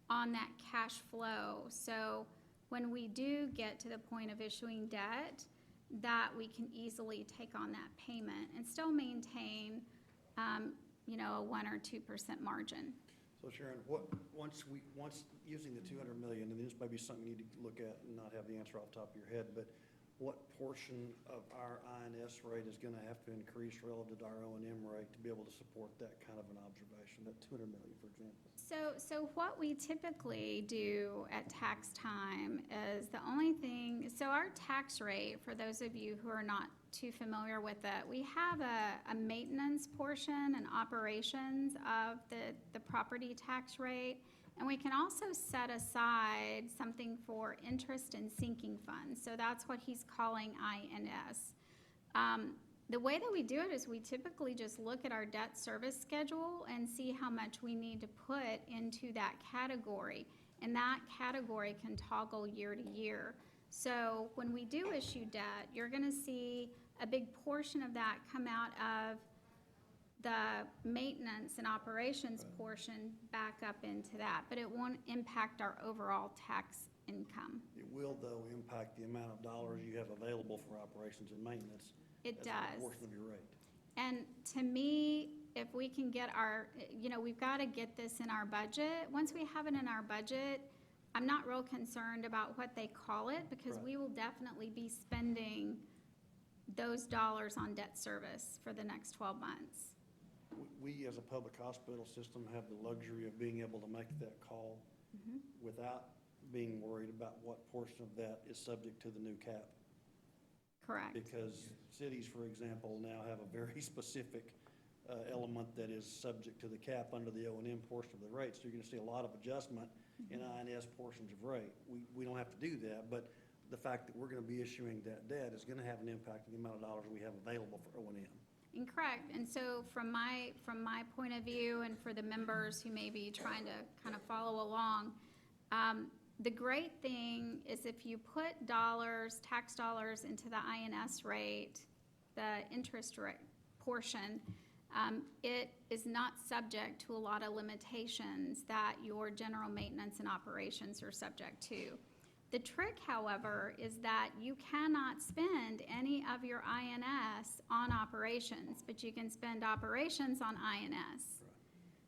S2: on that cash flow. So when we do get to the point of issuing debt, that we can easily take on that payment and still maintain, you know, a 1 or 2% margin.
S4: So Sharon, once using the 200 million, and this may be something you need to look at and not have the answer off the top of your head, but what portion of our INS rate is going to have to increase relative to our O&M rate to be able to support that kind of an observation, that 200 million, for example?
S2: So what we typically do at tax time is the only thing, so our tax rate, for those of you who are not too familiar with it, we have a maintenance portion and operations of the property tax rate. And we can also set aside something for interest and sinking funds. So that's what he's calling INS. The way that we do it is we typically just look at our debt service schedule and see how much we need to put into that category. And that category can toggle year to year. So when we do issue debt, you're going to see a big portion of that come out of the maintenance and operations portion back up into that, but it won't impact our overall tax income.
S4: It will, though, impact the amount of dollars you have available for operations and maintenance.
S2: It
S4: as a
S2: does.
S4: portion of your rate.
S2: And to me, if we can get our, we've got to get this in our budget. Once we have it in our budget, I'm not real concerned about what they call it, because
S4: Right.
S2: we will definitely be spending those dollars on debt service for the next 12 months.
S4: We, as a public hospital system, have the luxury of being able to make that call
S2: Mm-hmm.
S4: without being worried about what portion of that is subject to the new cap.
S2: Correct.
S4: Because cities, for example, now have a very specific element that is subject to the cap under the O&M portion of the rate. So you're going to see a lot of adjustment in INS portions of rate. We don't have to do that, but the fact that we're going to be issuing that debt is going to have an impact on the amount of dollars we have available for O&M.
S2: Incorrect. And so from my point of view, and for the members who may be trying to kind of follow along, the great thing is if you put dollars, tax dollars into the INS rate, the interest rate portion, it is not subject to a lot of limitations that your general maintenance and operations are subject to. The trick, however, is that you cannot spend any of your INS on operations, but you can spend operations on INS.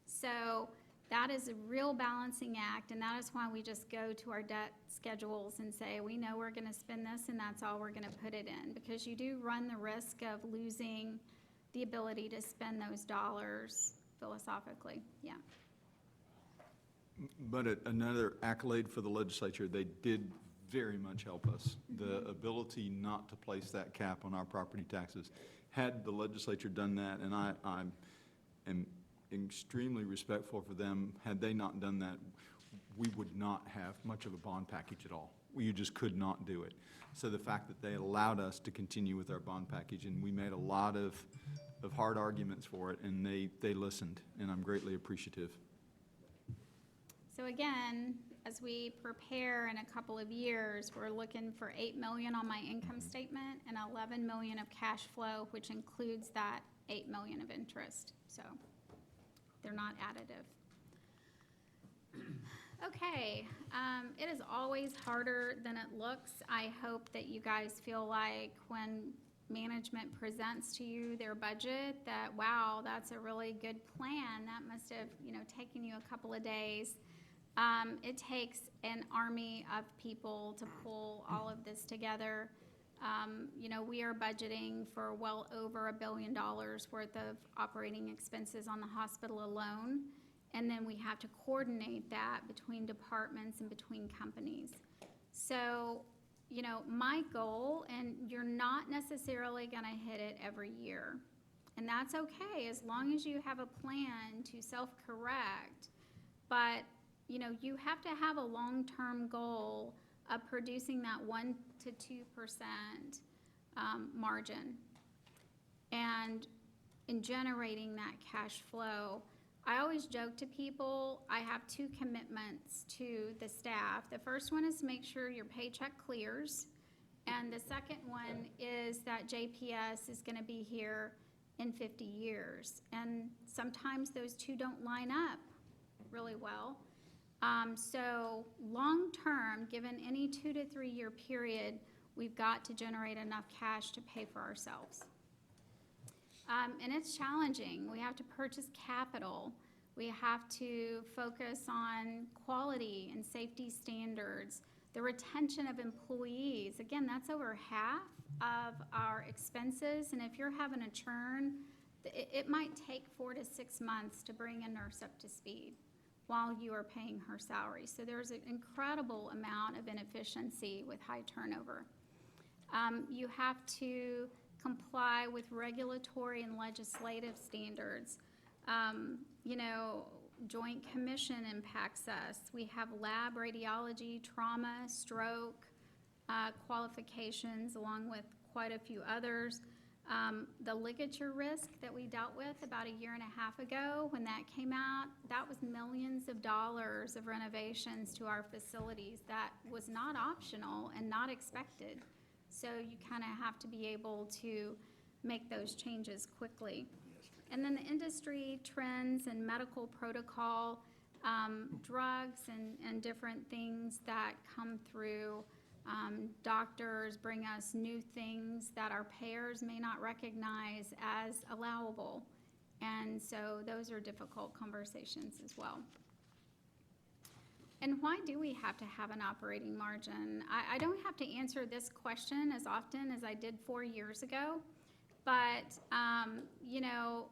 S2: So that is a real balancing act, and that is why we just go to our debt schedules and say, we know we're gonna spend this, and that's all we're gonna put it in, because you do run the risk of losing the ability to spend those dollars philosophically, yeah.
S5: But another accolade for the legislature, they did very much help us. The ability not to place that cap on our property taxes. Had the legislature done that, and I am extremely respectful for them, had they not done that, we would not have much of a bond package at all. You just could not do it. So the fact that they allowed us to continue with our bond package, and we made a lot of hard arguments for it, and they listened, and I'm greatly appreciative.
S2: So again, as we prepare in a couple of years, we're looking for $8 million on my income statement and $11 million of cash flow, which includes that $8 million of interest. So they're not additive. Okay, it is always harder than it looks. I hope that you guys feel like when management presents to you their budget that, wow, that's a really good plan. That must have, taken you a couple of days. It takes an army of people to pull all of this together. We are budgeting for well over $1 billion worth of operating expenses on the hospital alone. And then we have to coordinate that between departments and between companies. So, my goal, and you're not necessarily gonna hit it every year. And that's okay, as long as you have a plan to self-correct. But you have to have a long-term goal of producing that 1 to 2% margin. And in generating that cash flow, I always joke to people, I have 2 commitments to the staff. The first one is to make sure your paycheck clears. And the second one is that JPS is gonna be here in 50 years. And sometimes those 2 don't line up really well. So long-term, given any 2 to 3 year period, we've got to generate enough cash to pay for ourselves. And it's challenging. We have to purchase capital. We have to focus on quality and safety standards, the retention of employees. Again, that's over half of our expenses. And if you're having a churn, it might take 4 to 6 months to bring a nurse up to speed while you are paying her salary. So there's an incredible amount of inefficiency with high turnover. You have to comply with regulatory and legislative standards. Joint Commission impacts us. We have lab radiology, trauma, stroke qualifications, along with quite a few others. The ligature risk that we dealt with about 1.5 years ago, when that came out, that was millions of dollars of renovations to our facilities. That was not optional and not expected. So you kind of have to be able to make those changes quickly. And then the industry trends and medical protocol, drugs and different things that come through. Doctors bring us new things that our payers may not recognize as allowable. And so those are difficult conversations as well. And why do we have to have an operating margin? I don't have to answer this question as often as I did 4 years ago, but, you know,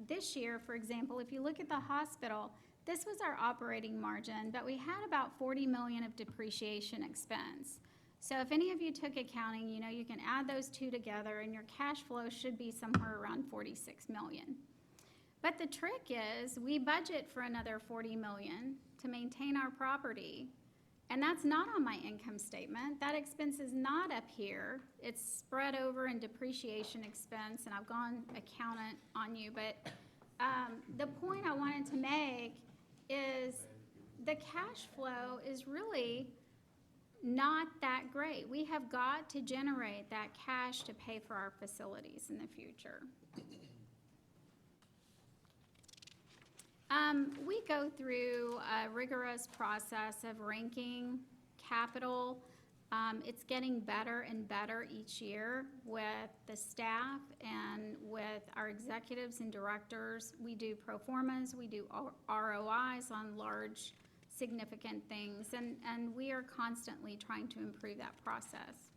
S2: this year, for example, if you look at the hospital, this was our operating margin, but we had about 40 million of depreciation expense. So if any of you took accounting, you know, you can add those two together and your cash flow should be somewhere around 46 million. But the trick is we budget for another 40 million to maintain our property. And that's not on my income statement. That expense is not up here. It's spread over in depreciation expense, and I've gone accountant on you. But the point I wanted to make is the cash flow is really not that great. We have got to generate that cash to pay for our facilities in the future. We go through a rigorous process of ranking capital. It's getting better and better each year with the staff and with our executives and directors. We do pro formas, we do ROIs on large, significant things, and we are constantly trying to improve that process.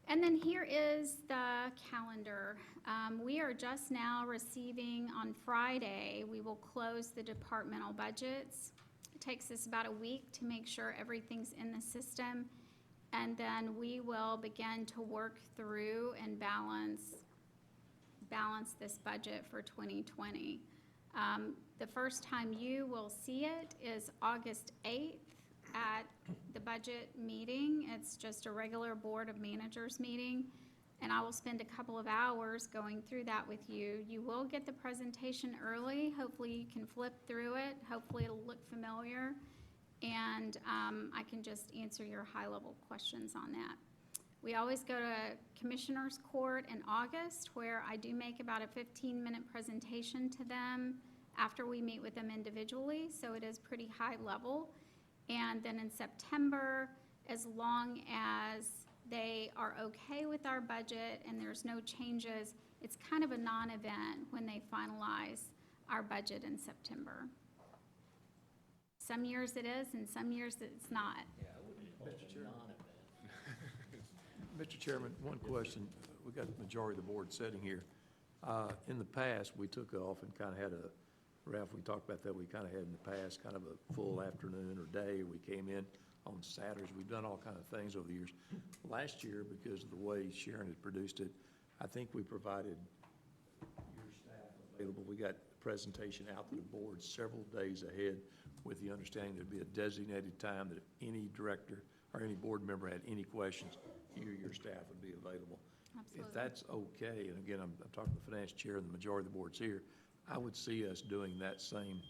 S2: And then here is the calendar. We are just now receiving on Friday, we will close the departmental budgets. It takes us about a week to make sure everything's in the system. And then we will begin to work through and balance this budget for 2020. The first time you will see it is August 8th. At the budget meeting. It's just a regular Board of Managers meeting, and I will spend a couple of hours going through that with you. You will get the presentation early. Hopefully you can flip through it. Hopefully it'll look familiar, and I can just answer your high-level questions on that. We always go to Commissioners Court in August, where I do make about a 15-minute presentation to them after we meet with them individually, so it is pretty high level. And then in September, as long as they are okay with our budget and there's no changes, it's kind of a non-event when they finalize our budget in September. Some years it is, and some years it's not.
S8: Mr. Chairman, one question. We got the majority of the board sitting here. In the past, we took off and kind of had a, Ralph, we talked about that, we kind of had in the past kind of a full afternoon or day. We came in on Saturdays. We've done all kind of things over the years. Last year, because of the way Sharon had produced it, I think we provided your staff available. We got the presentation out to the board several days ahead with the understanding there'd be a designated time that if any director or any board member had any questions, you or your staff would be available.
S2: Absolutely.
S8: If that's okay, and again, I'm talking to the finance chair and the majority of the board's here, I would see us doing that same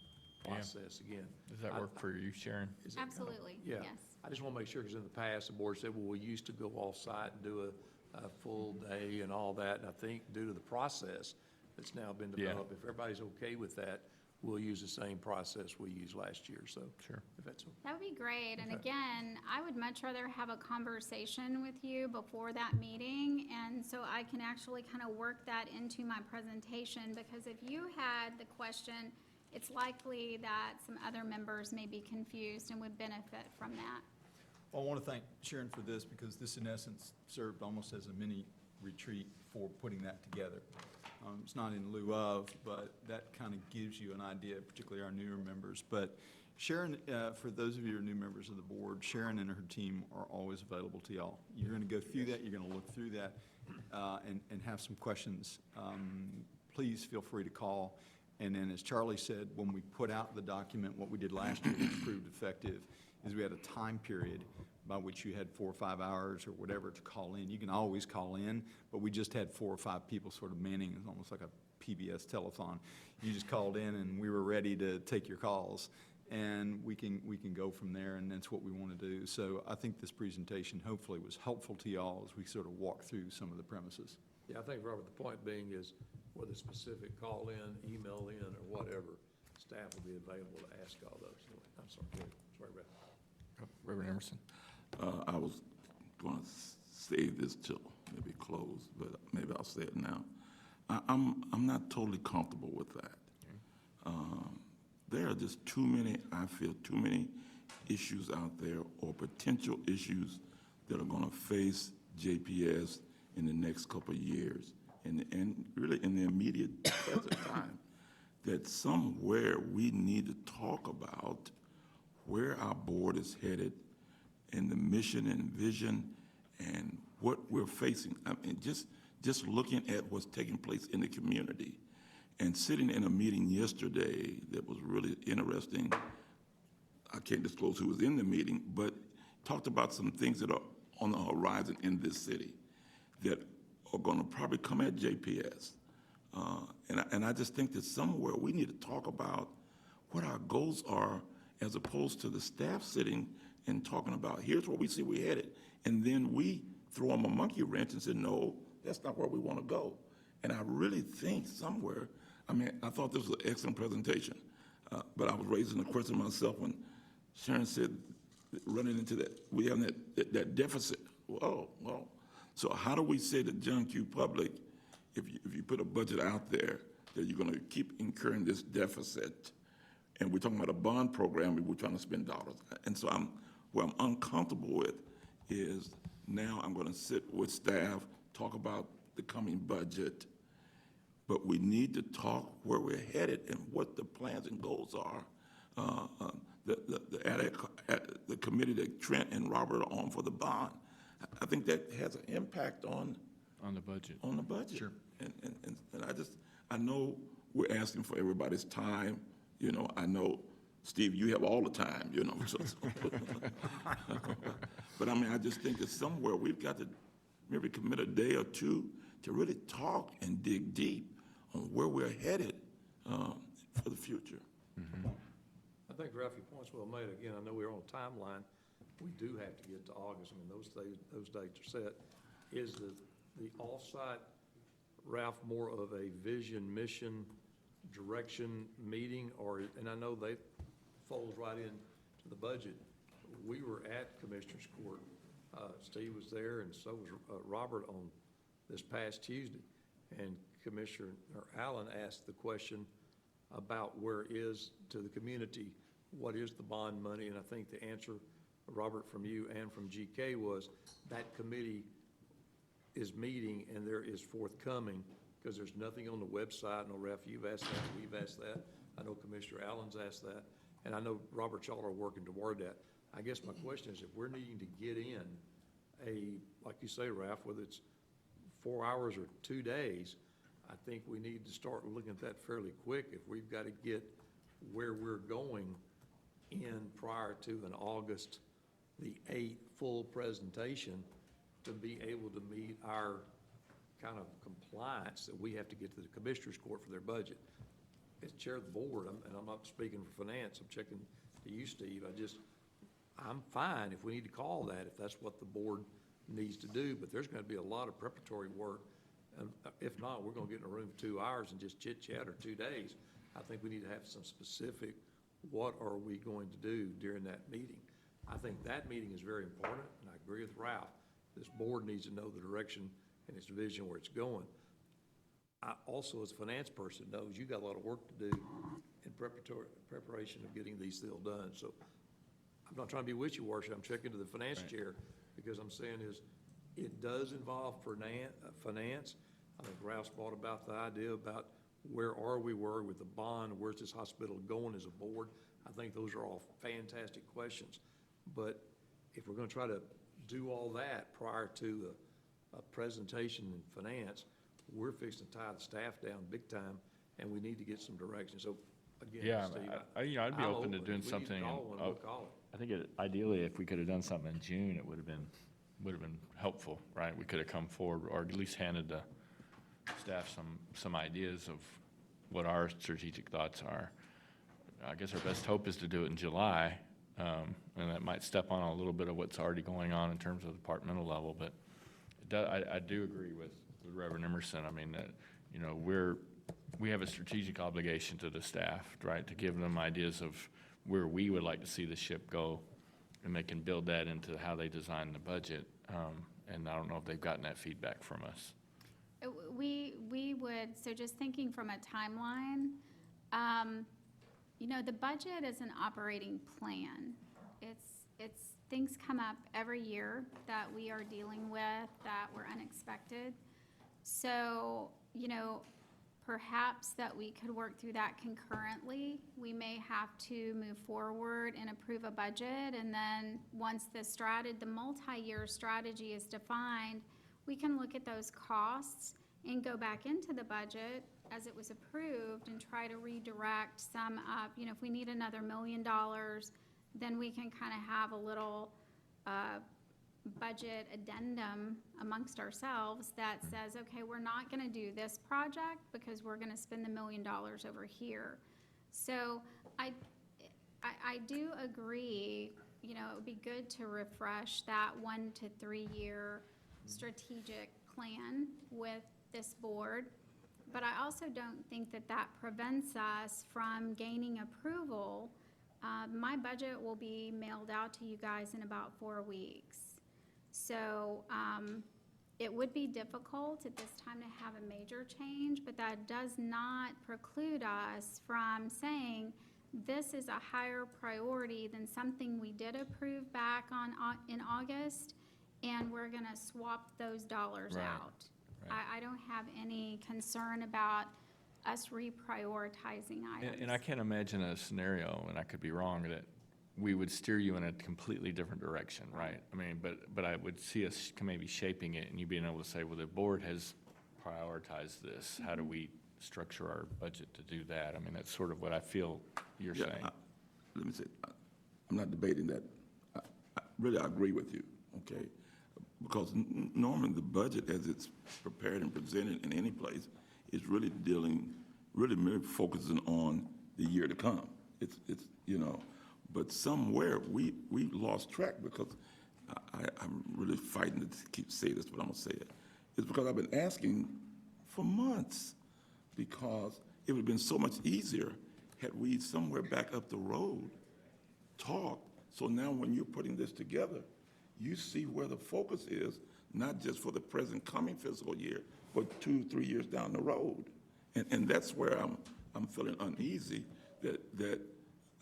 S8: process again.
S1: Does that work for you, Sharon?
S8: Is it-
S2: Absolutely,
S8: Yeah.
S2: yes.
S8: I just want to make sure, because in the past, the board said, well, we used to go off-site and do a full day and all that, and I think due to the process that's now been
S1: Yeah.
S8: developed, if everybody's okay with that, we'll use the same process we used last year, so.
S1: Sure.
S8: If that's okay.
S2: That would be great. And
S8: Okay.
S2: again, I would much rather have a conversation with you before that meeting, and so I can actually kind of work that into my presentation, because if you had the question, it's likely that some other members may be confused and would benefit from that.
S5: Well, I want to thank Sharon for this, because this in essence served almost as a mini retreat for putting that together. It's not in lieu of, but that kind of gives you an idea, particularly our newer members. But Sharon, for those of you who are new members of the board, Sharon and her team are always available to y'all. You're going to go through that, you're going to look through that, and have some questions. Please feel free to call. And then, as Charlie said, when we put out the document, what we did last year, which proved effective, is we had a time period by which you had 4 or 5 hours or whatever to call in. You can always call in, but we just had 4 or 5 people sort of manning. It's almost like a PBS telethon. You just called in, and we were ready to take your calls. And we can go from there, and that's what we want to do. So I think this presentation hopefully was helpful to y'all as we sort of walk through some of the premises.
S8: Yeah, I think, Robert, the point being is whether specific call in, email in, or whatever, staff will be available to ask all those. Anyway, I'm sorry, Gary. Sorry, Ralph.
S1: Reverend Emerson?
S9: I was going to save this till maybe close, but maybe I'll say it now. I'm not totally comfortable with that. There are just too many, I feel, too many issues out there or potential issues that are going to face JPS in the next couple of years and really in the immediate present time, that somewhere we need to talk about where our board is headed and the mission and vision and what we're facing. I mean, just looking at what's taking place in the community and sitting in a meeting yesterday that was really interesting. I can't disclose who was in the meeting, but talked about some things that are on the horizon in this city that are going to probably come at JPS. And I just think that somewhere we need to talk about what our goals are as opposed to the staff sitting and talking about, here's where we see we're headed. And then we throw them a monkey wrench and say, no, that's not where we want to go. And I really think somewhere, I mean, I thought this was an excellent presentation, but I was raising the question myself when Sharon said, running into that, we have that deficit. Well, so how do we say to John Q. Public, if you put a budget out there, that you're going to keep incurring this deficit? And we're talking about a bond program, we're trying to spend dollars. And so where I'm uncomfortable with is now I'm going to sit with staff, talk about the coming budget, but we need to talk where we're headed and what the plans and goals are. The committee that Trent and Robert are on for the bond, I think that has an impact on
S1: On the budget.
S9: on the budget.
S1: Sure.
S9: And I know we're asking for everybody's time. You know, I know, Steve, you have all the time, you know. So. But I mean, I just think that somewhere we've got to maybe commit a day or two to really talk and dig deep on where we're headed for the future.
S8: I think, Ralph, your point's well made. Again, I know we're on a timeline. We do have to get to August. I mean, those dates are set. Is the offsite, Ralph, more of a vision, mission, direction meeting, or, and I know they folds right into the budget. We were at Commissioner's Court. Steve was there, and so was Robert on this past Tuesday. And Commissioner Allen asked the question about where is to the community, what is the bond money? And I think the answer, Robert, from you and from GK was that committee is meeting and there is forthcoming, because there's nothing on the website. I know, Ralph, you've asked that, we've asked that. I know Commissioner Allen's asked that, and I know Robert, y'all are working toward that. I guess my question is, if we're needing to get in like you say, Ralph, whether it's 4 hours or 2 days, I think we need to start looking at that fairly quick if we've got to get where we're going in prior to an August the 8th full presentation to be able to meet our kind of compliance that we have to get to the Commissioner's Court for their budget. As chair of the board, and I'm not speaking for finance, I'm checking to you, Steve, I'm fine if we need to call that, if that's what the board needs to do, but there's going to be a lot of preparatory work. And if not, we're going to get in a room for 2 hours and just chit-chat, or 2 days. I think we need to have some specific, what are we going to do during that meeting? I think that meeting is very important, and I agree with Ralph. This board needs to know the direction and its vision where it's going. I also, as a finance person, knows you got a lot of work to do in preparation of getting these still done. So I'm not trying to be wishy-washy. I'm checking to the finance chair, because I'm saying is it does involve finance. I think Ralph's brought about the idea about where are we with the bond, where's this hospital going as a board. I think those are all fantastic questions. But if we're going to try to do all that prior to a presentation in finance, we're fixing to tie the staff down big time, and we need to get some direction. So again,
S1: Yeah,
S8: Steve,
S1: I'd be
S8: I'm
S1: open to doing
S8: If we need to
S1: something.
S8: call one, we'll call it.
S1: I think ideally, if we could have done something in June, it would have been helpful, right? We could have come forward, or at least handed the staff some ideas of what our strategic thoughts are. I guess our best hope is to do it in July, and that might step on a little bit of what's already going on in terms of the departmental level. But I do agree with Reverend Emerson. I mean, that, you know, we're we have a strategic obligation to the staff, right? To give them ideas of where we would like to see the ship go, and they can build that into how they design the budget. And I don't know if they've gotten that feedback from us.
S2: We would, so just thinking from a timeline, you know, the budget is an operating plan. It's, things come up every year that we are dealing with that were unexpected. So, you know, perhaps that we could work through that concurrently. We may have to move forward and approve a budget, and then once the multi-year strategy is defined, we can look at those costs and go back into the budget as it was approved and try to redirect some up. You know, if we need another $1 million, then we can kind of have a little budget addendum amongst ourselves that says, okay, we're not gonna do this project because we're gonna spend the $1 million over here. So I do agree, you know, it would be good to refresh that 1 to 3 year strategic plan with this board. But I also don't think that that prevents us from gaining approval. My budget will be mailed out to you guys in about 4 weeks. So it would be difficult at this time to have a major change, but that does not preclude us from saying this is a higher priority than something we did approve back in August, and we're gonna swap those dollars
S1: Right,
S2: out.
S1: right.
S2: I don't have any concern about us reprioritizing items.
S1: And I can't imagine a scenario, and I could be wrong, that we would steer you in a completely different direction, right? I mean, but I would see us maybe shaping it and you being able to say, well, the board has prioritized this. How do we structure our budget to do that? I mean, that's sort of what I feel you're
S9: Yeah,
S1: saying.
S9: Let me say, I'm not debating that. I agree with you, okay? Because normally the budget, as it's prepared and presented in any place, is really really focusing on the year to come. It's you know, but somewhere we lost track because I'm really fighting to keep saying this, but I'm gonna say it. It's because I've been asking for months, because it would have been so much easier had we somewhere back up the road talked. So now when you're putting this together, you see where the focus is, not just for the present coming fiscal year, but 2, 3 years down the road. And that's where I'm feeling uneasy, that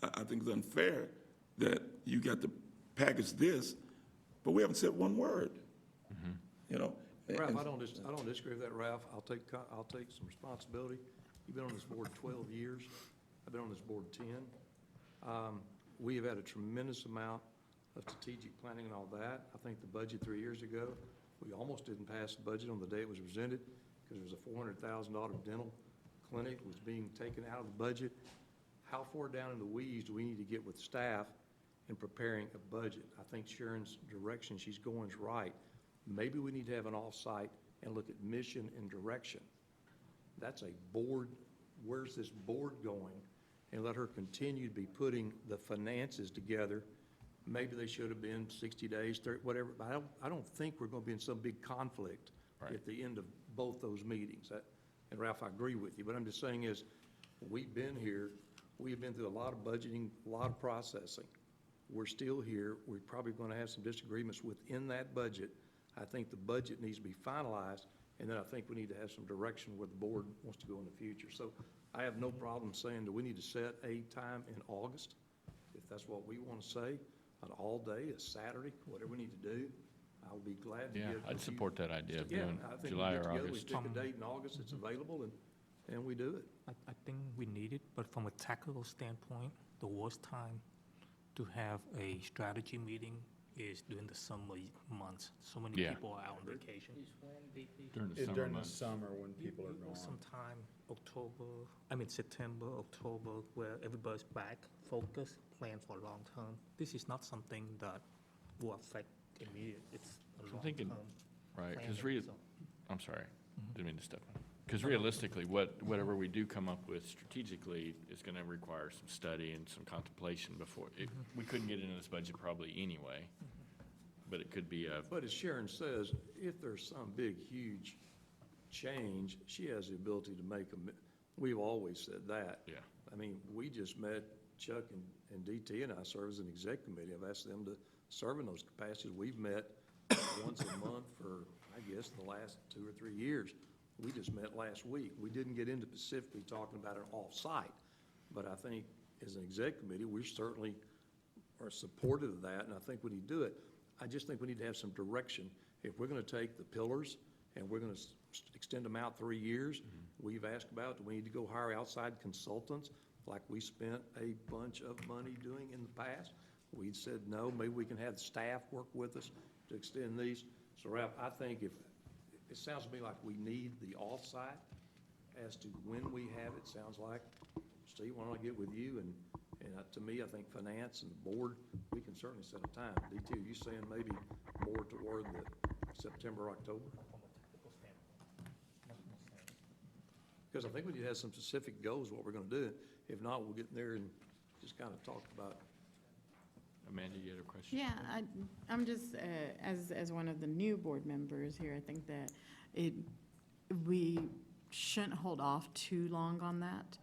S9: I think it's unfair that you got to package this, but we haven't said one word. You know?
S8: Ralph,
S9: and-
S8: I don't disagree with that, Ralph. I'll take some responsibility. You've been on this board 12 years. I've been on this board 10. We have had a tremendous amount of strategic planning and all that. I think the budget 3 years ago, we almost didn't pass the budget on the day it was presented because there was a $400,000 dental clinic was being taken out of the budget. How far down in the weeds do we need to get with staff in preparing a budget? I think Sharon's direction she's going is right. Maybe we need to have an off-site and look at mission and direction. That's a board, where's this board going? And let her continue to be putting the finances together. Maybe they should have been 60 days, 30, whatever. But I don't think we're going to be in some big conflict
S1: Right.
S8: at the end of both those meetings. And Ralph, I agree with you. But I'm just saying is, we've been here. We've been through a lot of budgeting, a lot of processing. We're still here. We're probably going to have some disagreements within that budget. I think the budget needs to be finalized, and then I think we need to have some direction where the board wants to go in the future. So I have no problem saying that we need to set a time in August, if that's what we want to say, an all-day, a Saturday, whatever we need to do. I'll be glad to
S1: Yeah,
S8: get.
S1: I'd support that idea of
S8: Yeah,
S1: doing
S8: I think we
S1: July
S8: get
S1: or
S8: together, we
S1: August.
S8: pick a date in August that's available, and we do it.
S6: I think we need it, but from a tactical standpoint, the worst time to have a strategy meeting is during the summer months. So many
S1: Yeah.
S6: people are out on vacation.
S1: During the summer
S10: During the
S1: months.
S10: summer when people are gone.
S6: Sometime September, October, where everybody's back, focused, plan for long term. This is not something that will affect immediate, it's a
S1: I'm
S6: long
S1: thinking,
S6: term.
S1: right, because
S6: planning, so.
S1: I'm sorry, didn't mean to step on. Because realistically, whatever we do come up with strategically is going to require some study and some contemplation before, we couldn't get into this budget probably anyway, but it could be a,
S8: But as Sharon says, if there's some big, huge change, she has the ability to make We've always said that.
S1: Yeah.
S8: I mean, we just met, Chuck and DT and I serve as an exec committee. I've asked them to serve in those capacities. We've met once a month for, I guess, the last 2 or 3 years. We just met last week. We didn't get into specifically talking about it off-site, but I think as an exec committee, we certainly are supportive of that, and I think we need to do it. I just think we need to have some direction. If we're gonna take the pillars and we're gonna extend them out 3 years, we've asked about, do we need to go hire outside consultants like we spent a bunch of money doing in the past? We said, no, maybe we can have staff work with us to extend these. So Ralph, I think if, it sounds to me like we need the off-site as to when we have it, sounds like. Steve, why don't I get with you, and to me, I think finance and the board, we can certainly set a time. DT, are you saying maybe more toward the September, October? Because I think we need to have some specific goals, what we're gonna do. If not, we'll get in there and just kind of talk about.
S1: Amanda, you had a question?
S7: Yeah, I'm just, as one of the new board members here, I think that we shouldn't hold off too long on that,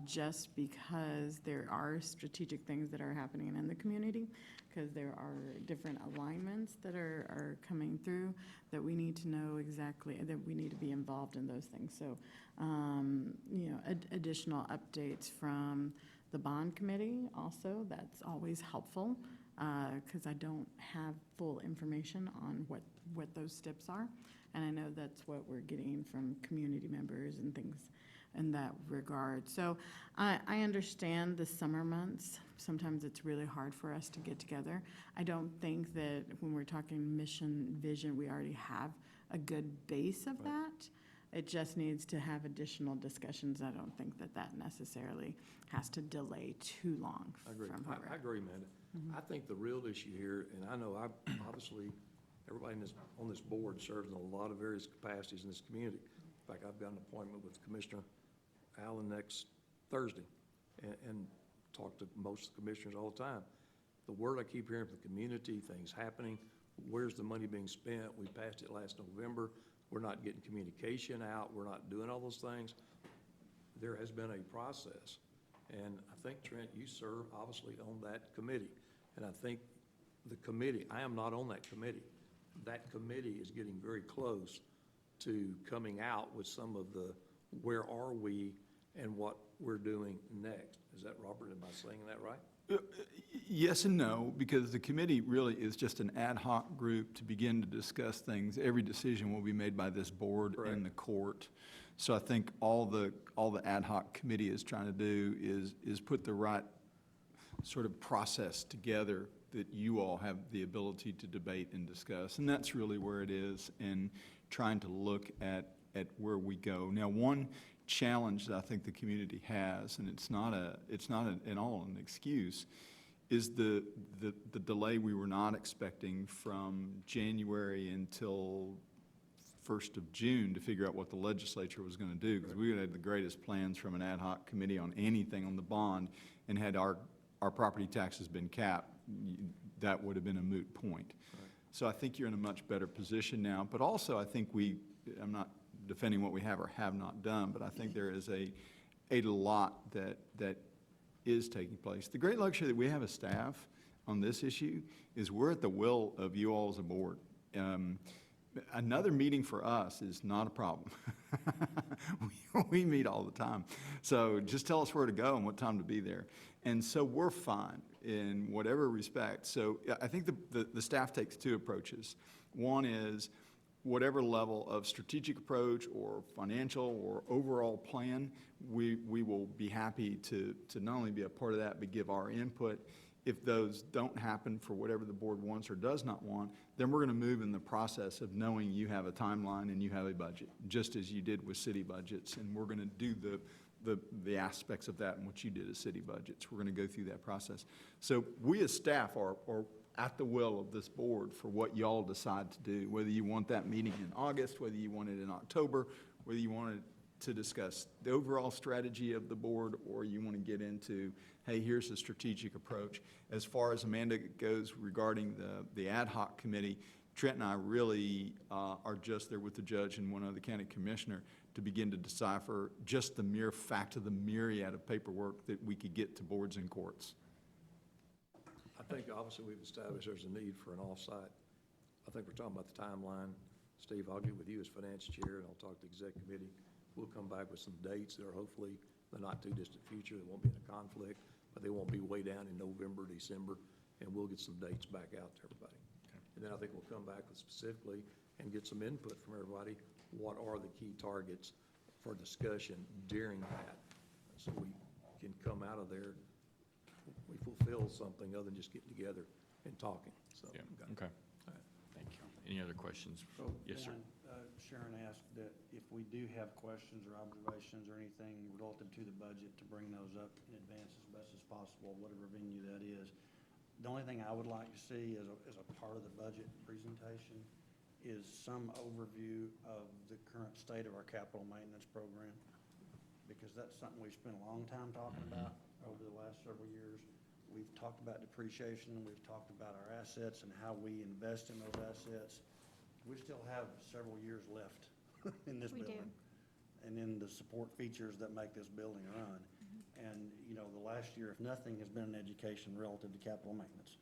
S7: just because there are strategic things that are happening in the community, because there are different alignments that are coming through that we need to know exactly, that we need to be involved in those things. So, additional updates from the bond committee also, that's always helpful, because I don't have full information on what those steps are. And I know that's what we're getting from community members and things in that regard. So I understand the summer months. Sometimes it's really hard for us to get together. I don't think that when we're talking mission, vision, we already have a good base of that. It just needs to have additional discussions. I don't think that necessarily has to delay too long.
S8: I agree.
S7: From where we're
S8: I
S7: at.
S8: agree, Amanda. I think the real issue here, and I know obviously, everybody on this board serves in a lot of various capacities in this community. In fact, I've got an appointment with Commissioner Allen next Thursday and talk to most of the commissioners all the time. The word I keep hearing from the community, things happening, where's the money being spent? We passed it last November. We're not getting communication out. We're not doing all those things. There has been a process. And I think, Trent, you serve obviously on that committee. And I think the committee, I am not on that committee. That committee is getting very close to coming out with some of the, where are we and what we're doing next. Is that, Robert, am I saying that right?
S5: Yes and no, because the committee really is just an ad hoc group to begin to discuss things. Every decision will be made by this board and the court. So I think all the ad hoc committee is trying to do is put the right sort of process together that you all have the ability to debate and discuss. And that's really where it is, and trying to look at where we go. Now, one challenge that I think the community has, and it's not at all an excuse, is the delay we were not expecting from January until 1st of June to figure out what the legislature was going to do, because we had the greatest plans from an ad hoc committee on anything on the bond, and had our property taxes been capped, that would have been a moot point. Right. So I think you're in a much better position now, but also I think I'm not defending what we have or have not done, but I think there is a lot that is taking place. The great luxury that we have as staff on this issue is we're at the will of you all as a board. Another meeting for us is not a problem. We meet all the time. So just tell us where to go and what time to be there. And so we're fine in whatever respect. So I think the staff takes two approaches. One is whatever level of strategic approach or financial or overall plan, we will be happy to not only be a part of that, but give our input. If those don't happen for whatever the board wants or does not want, then we're going to move in the process of knowing you have a timeline and you have a budget, just as you did with city budgets. And we're going to do the aspects of that and what you did as city budgets. We're going to go through that process. So we as staff are at the will of this board for what y'all decide to do, whether you want that meeting in August, whether you want it in October, whether you want to discuss the overall strategy of the board, or you want to get into, hey, here's the strategic approach. As far as Amanda goes regarding the ad hoc committee, Trent and I really are just there with the judge and one other county commissioner to begin to decipher just the mere fact of the myriad of paperwork that we could get to boards and courts.
S8: I think obviously we've established there's a need for an offsite. I think we're talking about the timeline. Steve, I'll get with you as finance chair, and I'll talk to the exec committee. We'll come back with some dates that are hopefully the not too distant future. They won't be in a conflict, but they won't be way down in November, December, and we'll get some dates back out to everybody. And then I think we'll come back with specifically and get some input from everybody. What are the key targets for discussion during that? So we can come out of there, we fulfill something other than just getting together and talking, so.
S1: Yeah, okay. Thank you. Any other questions?
S4: So,
S1: Yes, sir.
S4: one, Sharon asked that if we do have questions or observations or anything relative to the budget, to bring those up in advance as best as possible, whatever venue that is. The only thing I would like to see as a part of the budget presentation is some overview of the current state of our capital maintenance program, because that's something we've spent a long time talking about over the last several years. We've talked about depreciation, we've talked about our assets and how we invest in those assets. We still have several years left in this
S2: We do.
S4: building. And in the support features that make this building run. And, you know, the last year, if nothing, has been an education relative to capital maintenance.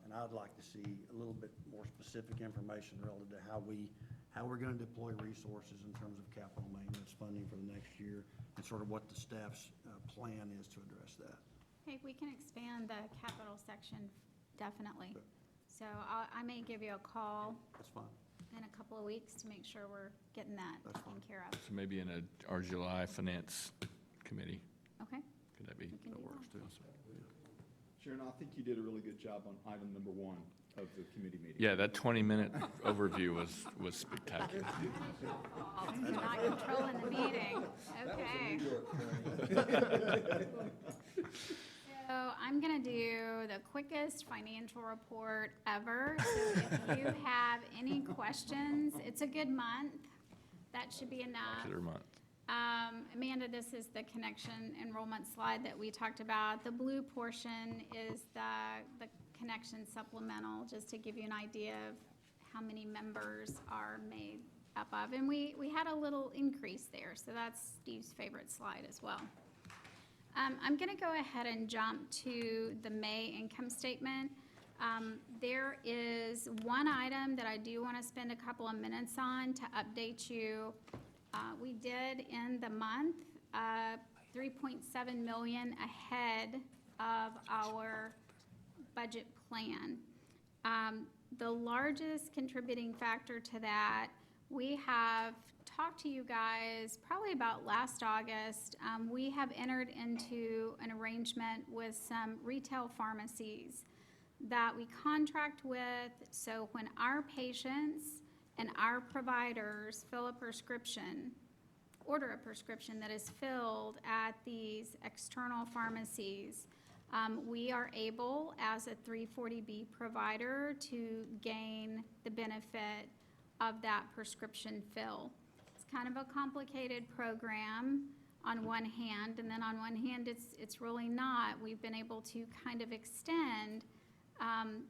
S4: And I'd like to see a little bit more specific information relative to how we're gonna deploy resources in terms of capital maintenance funding for the next year, and sort of what the staff's plan is to address that.
S2: Hey, we can expand the capital section, definitely. So I may give you a call
S4: That's fine.
S2: in a couple of weeks to make sure we're getting that
S4: That's
S2: taken
S4: fine.
S2: care of.
S1: So maybe in our July finance committee,
S2: Okay?
S1: could that be?
S2: We can do that.
S1: Too.
S5: Sharon, I think you did a really good job on item number 1 of the committee meeting.
S1: Yeah, that 20-minute overview was spectacular.
S2: For not controlling the meeting. Okay. So I'm gonna do the quickest financial report ever. So if you have any questions, it's a good month. That should be enough.
S1: Popular month.
S2: Amanda, this is the connection enrollment slide that we talked about. The blue portion is the connection supplemental, just to give you an idea of how many members are made up of. And we had a little increase there, so that's Steve's favorite slide as well. I'm gonna go ahead and jump to the May income statement. There is one item that I do wanna spend a couple of minutes on to update you. We did end the month, 3.7 million ahead of our budget plan. The largest contributing factor to that, we have talked to you guys probably about last August. We have entered into an arrangement with some retail pharmacies that we contract with, so when our patients and our providers fill a prescription, order a prescription that is filled at these external pharmacies, we are able, as a 340B provider, to gain the benefit of that prescription fill. It's kind of a complicated program on one hand, and then on one hand, it's really not. We've been able to kind of extend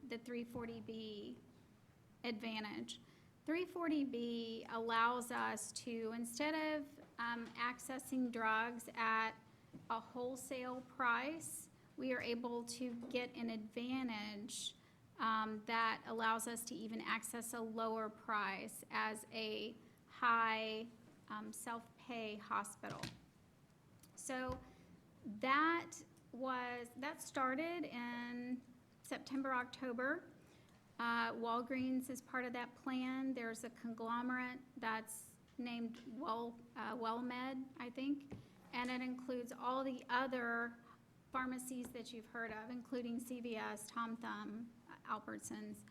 S2: the 340B advantage. 340B allows us to, instead of accessing drugs at a wholesale price, we are able to get an advantage that allows us to even access a lower price as a high self-pay hospital. So that started in September, October. Walgreens is part of that plan. There's a conglomerate that's named WellMed, I think, and it includes all the other pharmacies that you've heard of, including CVS, Tom Thumb, Albertsons.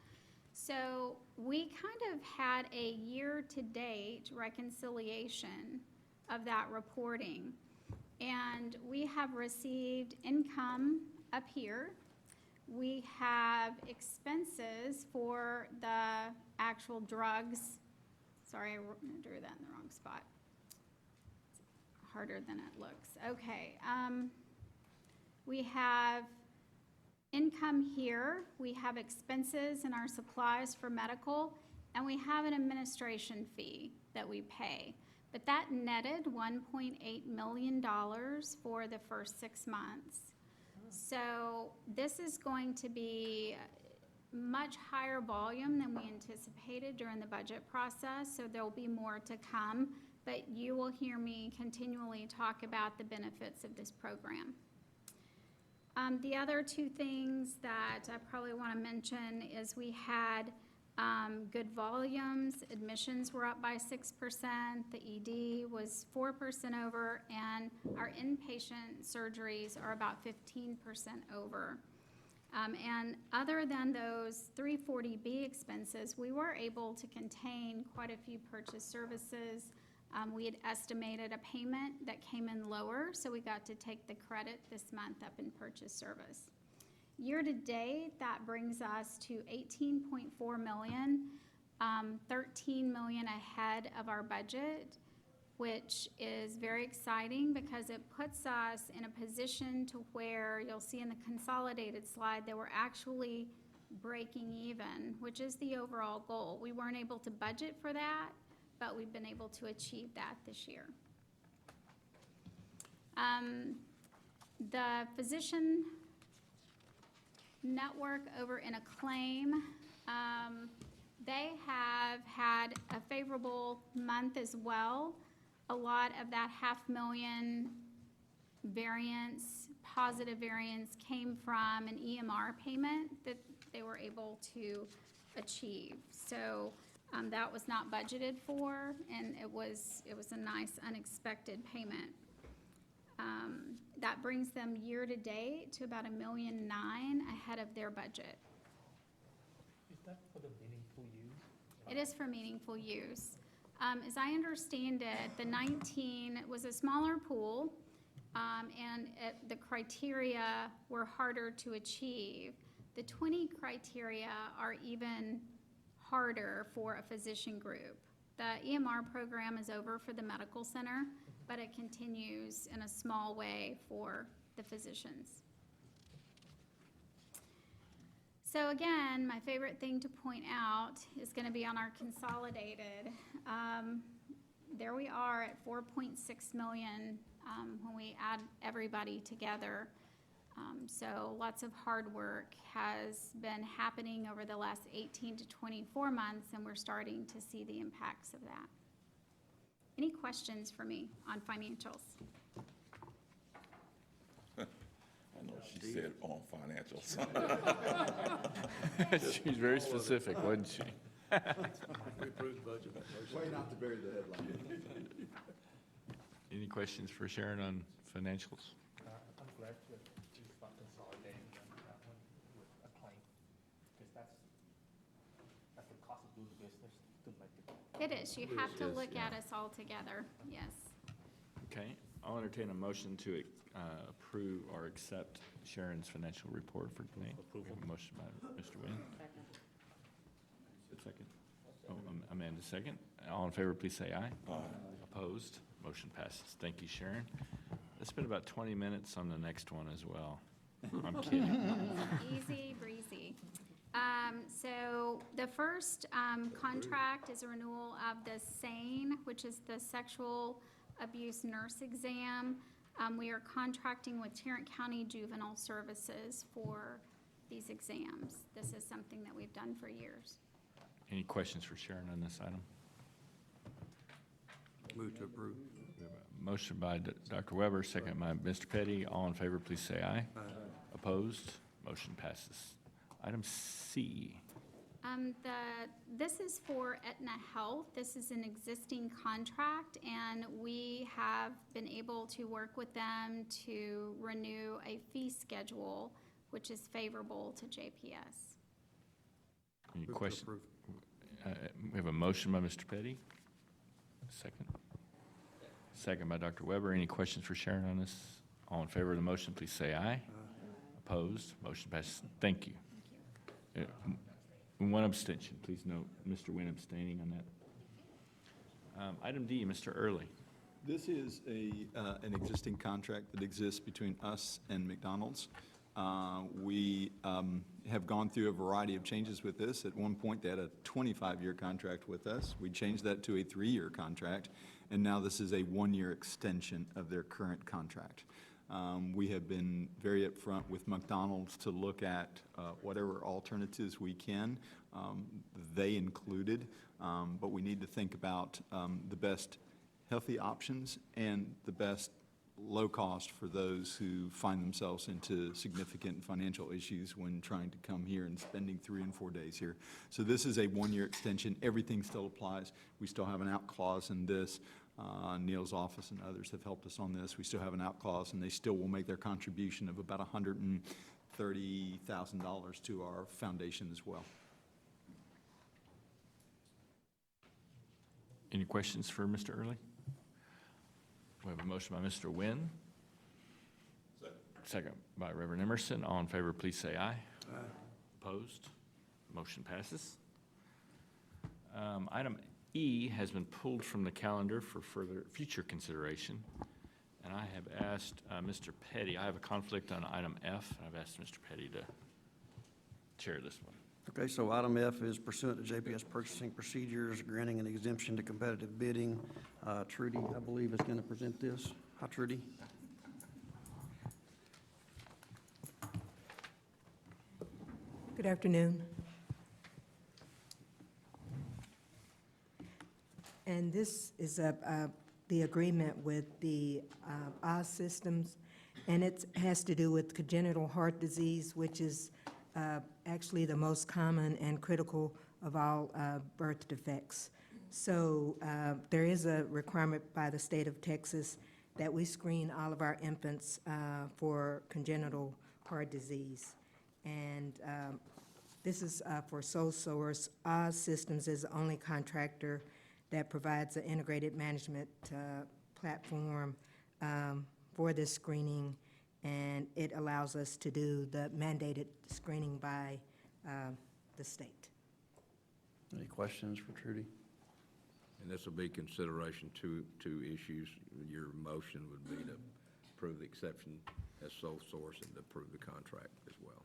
S2: So we kind of had a year-to-date reconciliation of that reporting, and we have received income up here. We have expenses for the actual drugs. Sorry, I drew that in the wrong spot. It's harder than it looks. Okay. We have Income here, we have expenses and our supplies for medical, and we have an administration fee that we pay. But that netted $1.8 million for the first 6 months. So this is going to be much higher volume than we anticipated during the budget process, so there'll be more to come, but you will hear me continually talk about the benefits of this program. The other two things that I probably want to mention is we had good volumes. Admissions were up by 6%. The ED was 4% over, and our inpatient surgeries are about 15% over. And other than those 340B expenses, we were able to contain quite a few purchase services. We had estimated a payment that came in lower, so we got to take the credit this month up in purchase service. Year to date, that brings us to $18.4 million, $13 million ahead of our budget, which is very exciting because it puts us in a position to where you'll see in the consolidated slide that we're actually breaking even, which is the overall goal. We weren't able to budget for that, but we've been able to achieve that this year. The physician network over in Acclaim, they have had a favorable month as well. A lot of that $500,000 variance, positive variance, came from an EMR payment that they were able to achieve. So that was not budgeted for, and it was a nice unexpected payment. That brings them year to date to about $1.9 million ahead of their budget.
S6: Is that for the meaningful use?
S2: It is for meaningful use. As I understand it, the 19 was a smaller pool, and the criteria were harder to achieve. The 20 criteria are even harder for a physician group. The EMR program is over for the medical center, but it continues in a small way for the physicians. So again, my favorite thing to point out is going to be on our consolidated. There we are at 4.6 million when we add everybody together. So lots of hard work has been happening over the last 18 to 24 months, and we're starting to see the impacts of that. Any questions for me on financials?
S9: I know she said on financials.
S1: She's very specific, wasn't she?
S8: We approved the budget.
S5: Way not to bury the headline.
S1: Any questions for Sharon on financials?
S6: I'm glad that you start consolidating that one with Acclaim, because that's the cost of doing business to make it.
S2: It is. You have to
S1: It is,
S2: look
S1: yeah.
S2: at us all together. Yes.
S1: Okay, I'll entertain a motion to approve or accept Sharon's financial report for today.
S6: Approval.
S1: We have a motion by Mr. Wynn. Second. Oh, Amanda, second. All in favor, please say aye. Aye. Opposed? Motion passes. Thank you, Sharon. Let's spend about 20 minutes on the next one as well. I'm kidding.
S2: Easy breezy. So the first contract is a renewal of the SANE, which is the Sexual Abuse Nurse Exam. We are contracting with Tarrant County Juvenile Services for these exams. This is something that we've done for years.
S1: Any questions for Sharon on this item?
S4: Move to approve.
S1: We have a motion by Dr. Weber, second by Mr. Petty. All in favor, please say aye.
S4: Aye.
S1: Opposed? Motion passes. Item C.
S2: This is for Aetna Health. This is an existing contract, and we have been able to work with them to renew a fee schedule, which is favorable to JPS.
S1: Any
S4: Move to
S1: questions?
S4: approve.
S1: We have a motion by Mr. Petty. Second. Second by Dr. Weber. Any questions for Sharon on this? All in favor of the motion, please say aye. Opposed? Motion passes. Thank you. One abstention. Please note Mr. Wynn abstaining on that. Item D, Mr. Early.
S5: This is an existing contract that exists between us and McDonald's. We have gone through a variety of changes with this. At one point, they had a 25-year contract with us. We changed that to a 3-year contract, and now this is a 1-year extension of their current contract. We have been very upfront with McDonald's to look at whatever alternatives we can, they included, but we need to think about the best healthy options and the best low cost for those who find themselves into significant financial issues when trying to come here and spending 3 and 4 days here. So this is a 1-year extension. Everything still applies. We still have an out clause in this. Neil's office and others have helped us on this. We still have an out clause, and they still will make their contribution of about $130,000 to our foundation as well.
S1: Any questions for Mr. Early? We have a motion by Mr. Nguyen. Second by Reverend Emerson. All in favor, please say aye. Aye. Opposed? Motion passes. Item E has been pulled from the calendar for future consideration. And I have asked Mr. Petty, I have a conflict on item F, and I've asked Mr. Petty to chair this one.
S4: Okay, so item F is pursuant to JPS purchasing procedures, granting an exemption to competitive bidding. Trudy, I believe, is going to present this. Hi, Trudy.
S10: Good afternoon. And this is the agreement with the Oz Systems, and it has to do with congenital heart disease, which is actually the most common and critical of all birth defects. So there is a requirement by the state of Texas that we screen all of our infants for congenital heart disease. And this is for sole source. Oz Systems is the only contractor that provides an integrated management platform for this screening, and it allows us to do the mandated screening by the state.
S4: Any questions for Trudy?
S8: And this will be consideration two issues. Your motion would be to approve the exception as sole source and to approve the contract as well.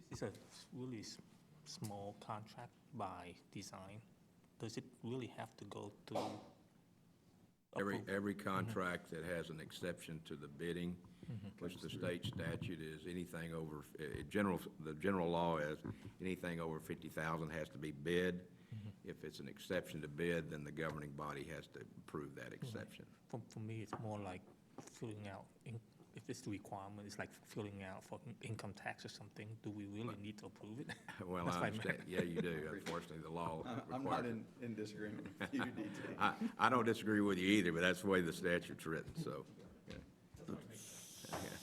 S6: This is a really small contract by design. Does it really have to go to?
S8: Every contract that has an exception to the bidding, which the state statute is anything over, the general law is anything over 50,000 has to be bid. If it's an exception to bid, then the governing body has to approve that exception.
S6: For me, it's more like filling out, if it's the requirement, it's like filling out for income tax or something. Do we really need to approve it?
S8: Well, I understand. Yeah, you do. Unfortunately, the law
S5: I'm not
S8: requires.
S5: in disagreement with you, DT.
S8: I don't disagree with you either, but that's the way the statute's written, so. yeah.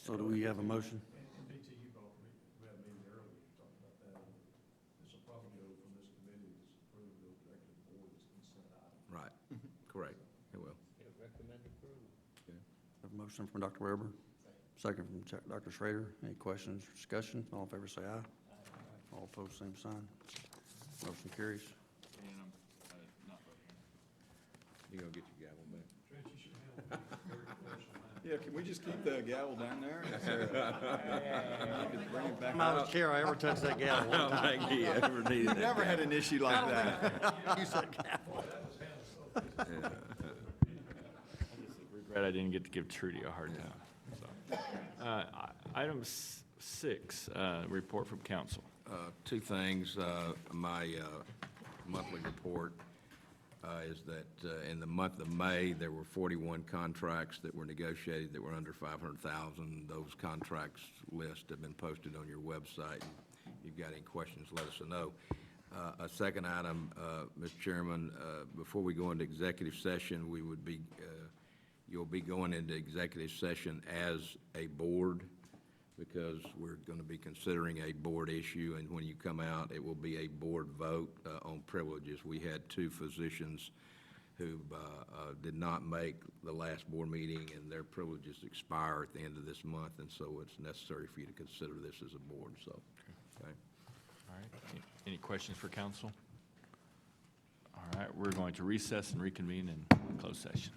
S4: So do we have a motion?
S3: And BT, you brought, we had a meeting earlier, talking about that. This will probably go from this committee, this approved, go directly to the board, this consent item.
S8: Right, correct. It will.
S4: Have a motion from Dr. Weber, second from Dr. Schrader. Any questions or discussion? All in favor say aye. All opposed, same sign. Motion carries.
S8: You're gonna get your gavel back.
S3: Trent, you should handle it very professional, man.
S5: Yeah, can we just keep the gavel down there? Bring it back
S4: I'm out
S5: up.
S4: of the chair, I ever touched that gavel.
S8: I don't think he ever needed that.
S5: Never had an issue like that.
S4: You said gavel.
S1: Regret I didn't get to give Trudy a hard time. So, item 6, report from council.
S8: Two things. My monthly report is that in the month of May, there were 41 contracts that were negotiated that were under $500,000. Those contracts list have been posted on your website. If you've got any questions, let us know. A second item, Mr. Chairman, before we go into executive session, we would be, you'll be going into executive session as a board, because we're going to be considering a board issue, and when you come out, it will be a board vote on privileges. We had 2 physicians who did not make the last board meeting, and their privileges expire at the end of this month, and so it's necessary for you to consider this as a board, so, okay.
S1: All right. Any questions for council? All right, we're going to recess and reconvene in closed session.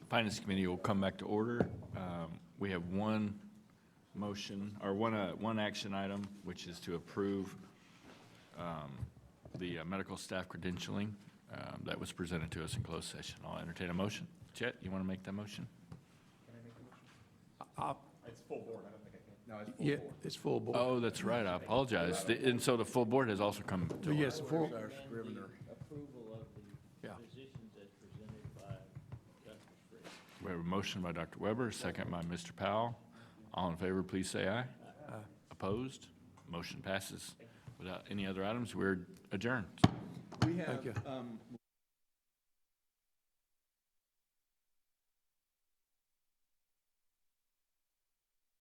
S1: Finance Committee will come back to order. We have one motion, or one action item, which is to approve the medical staff credentialing that was presented to us in closed session. I'll entertain a motion. Chet, you want to make that motion?
S8: It's full board, I don't think I can. No, it's full board. Yeah, it's full board.
S1: Oh, that's right, I apologize. And so the full board has also come to
S8: But
S1: order.
S8: yes, the full,
S3: Our scrivener.
S11: Approval of the
S8: Yeah.
S11: positions as presented by Dr. Spriggs.
S1: We have a motion by Dr. Weber, second by Mr. Powell. All in favor, please say aye. Opposed? Motion passes. Without any other items, we're adjourned.
S5: We have,
S8: Thank you.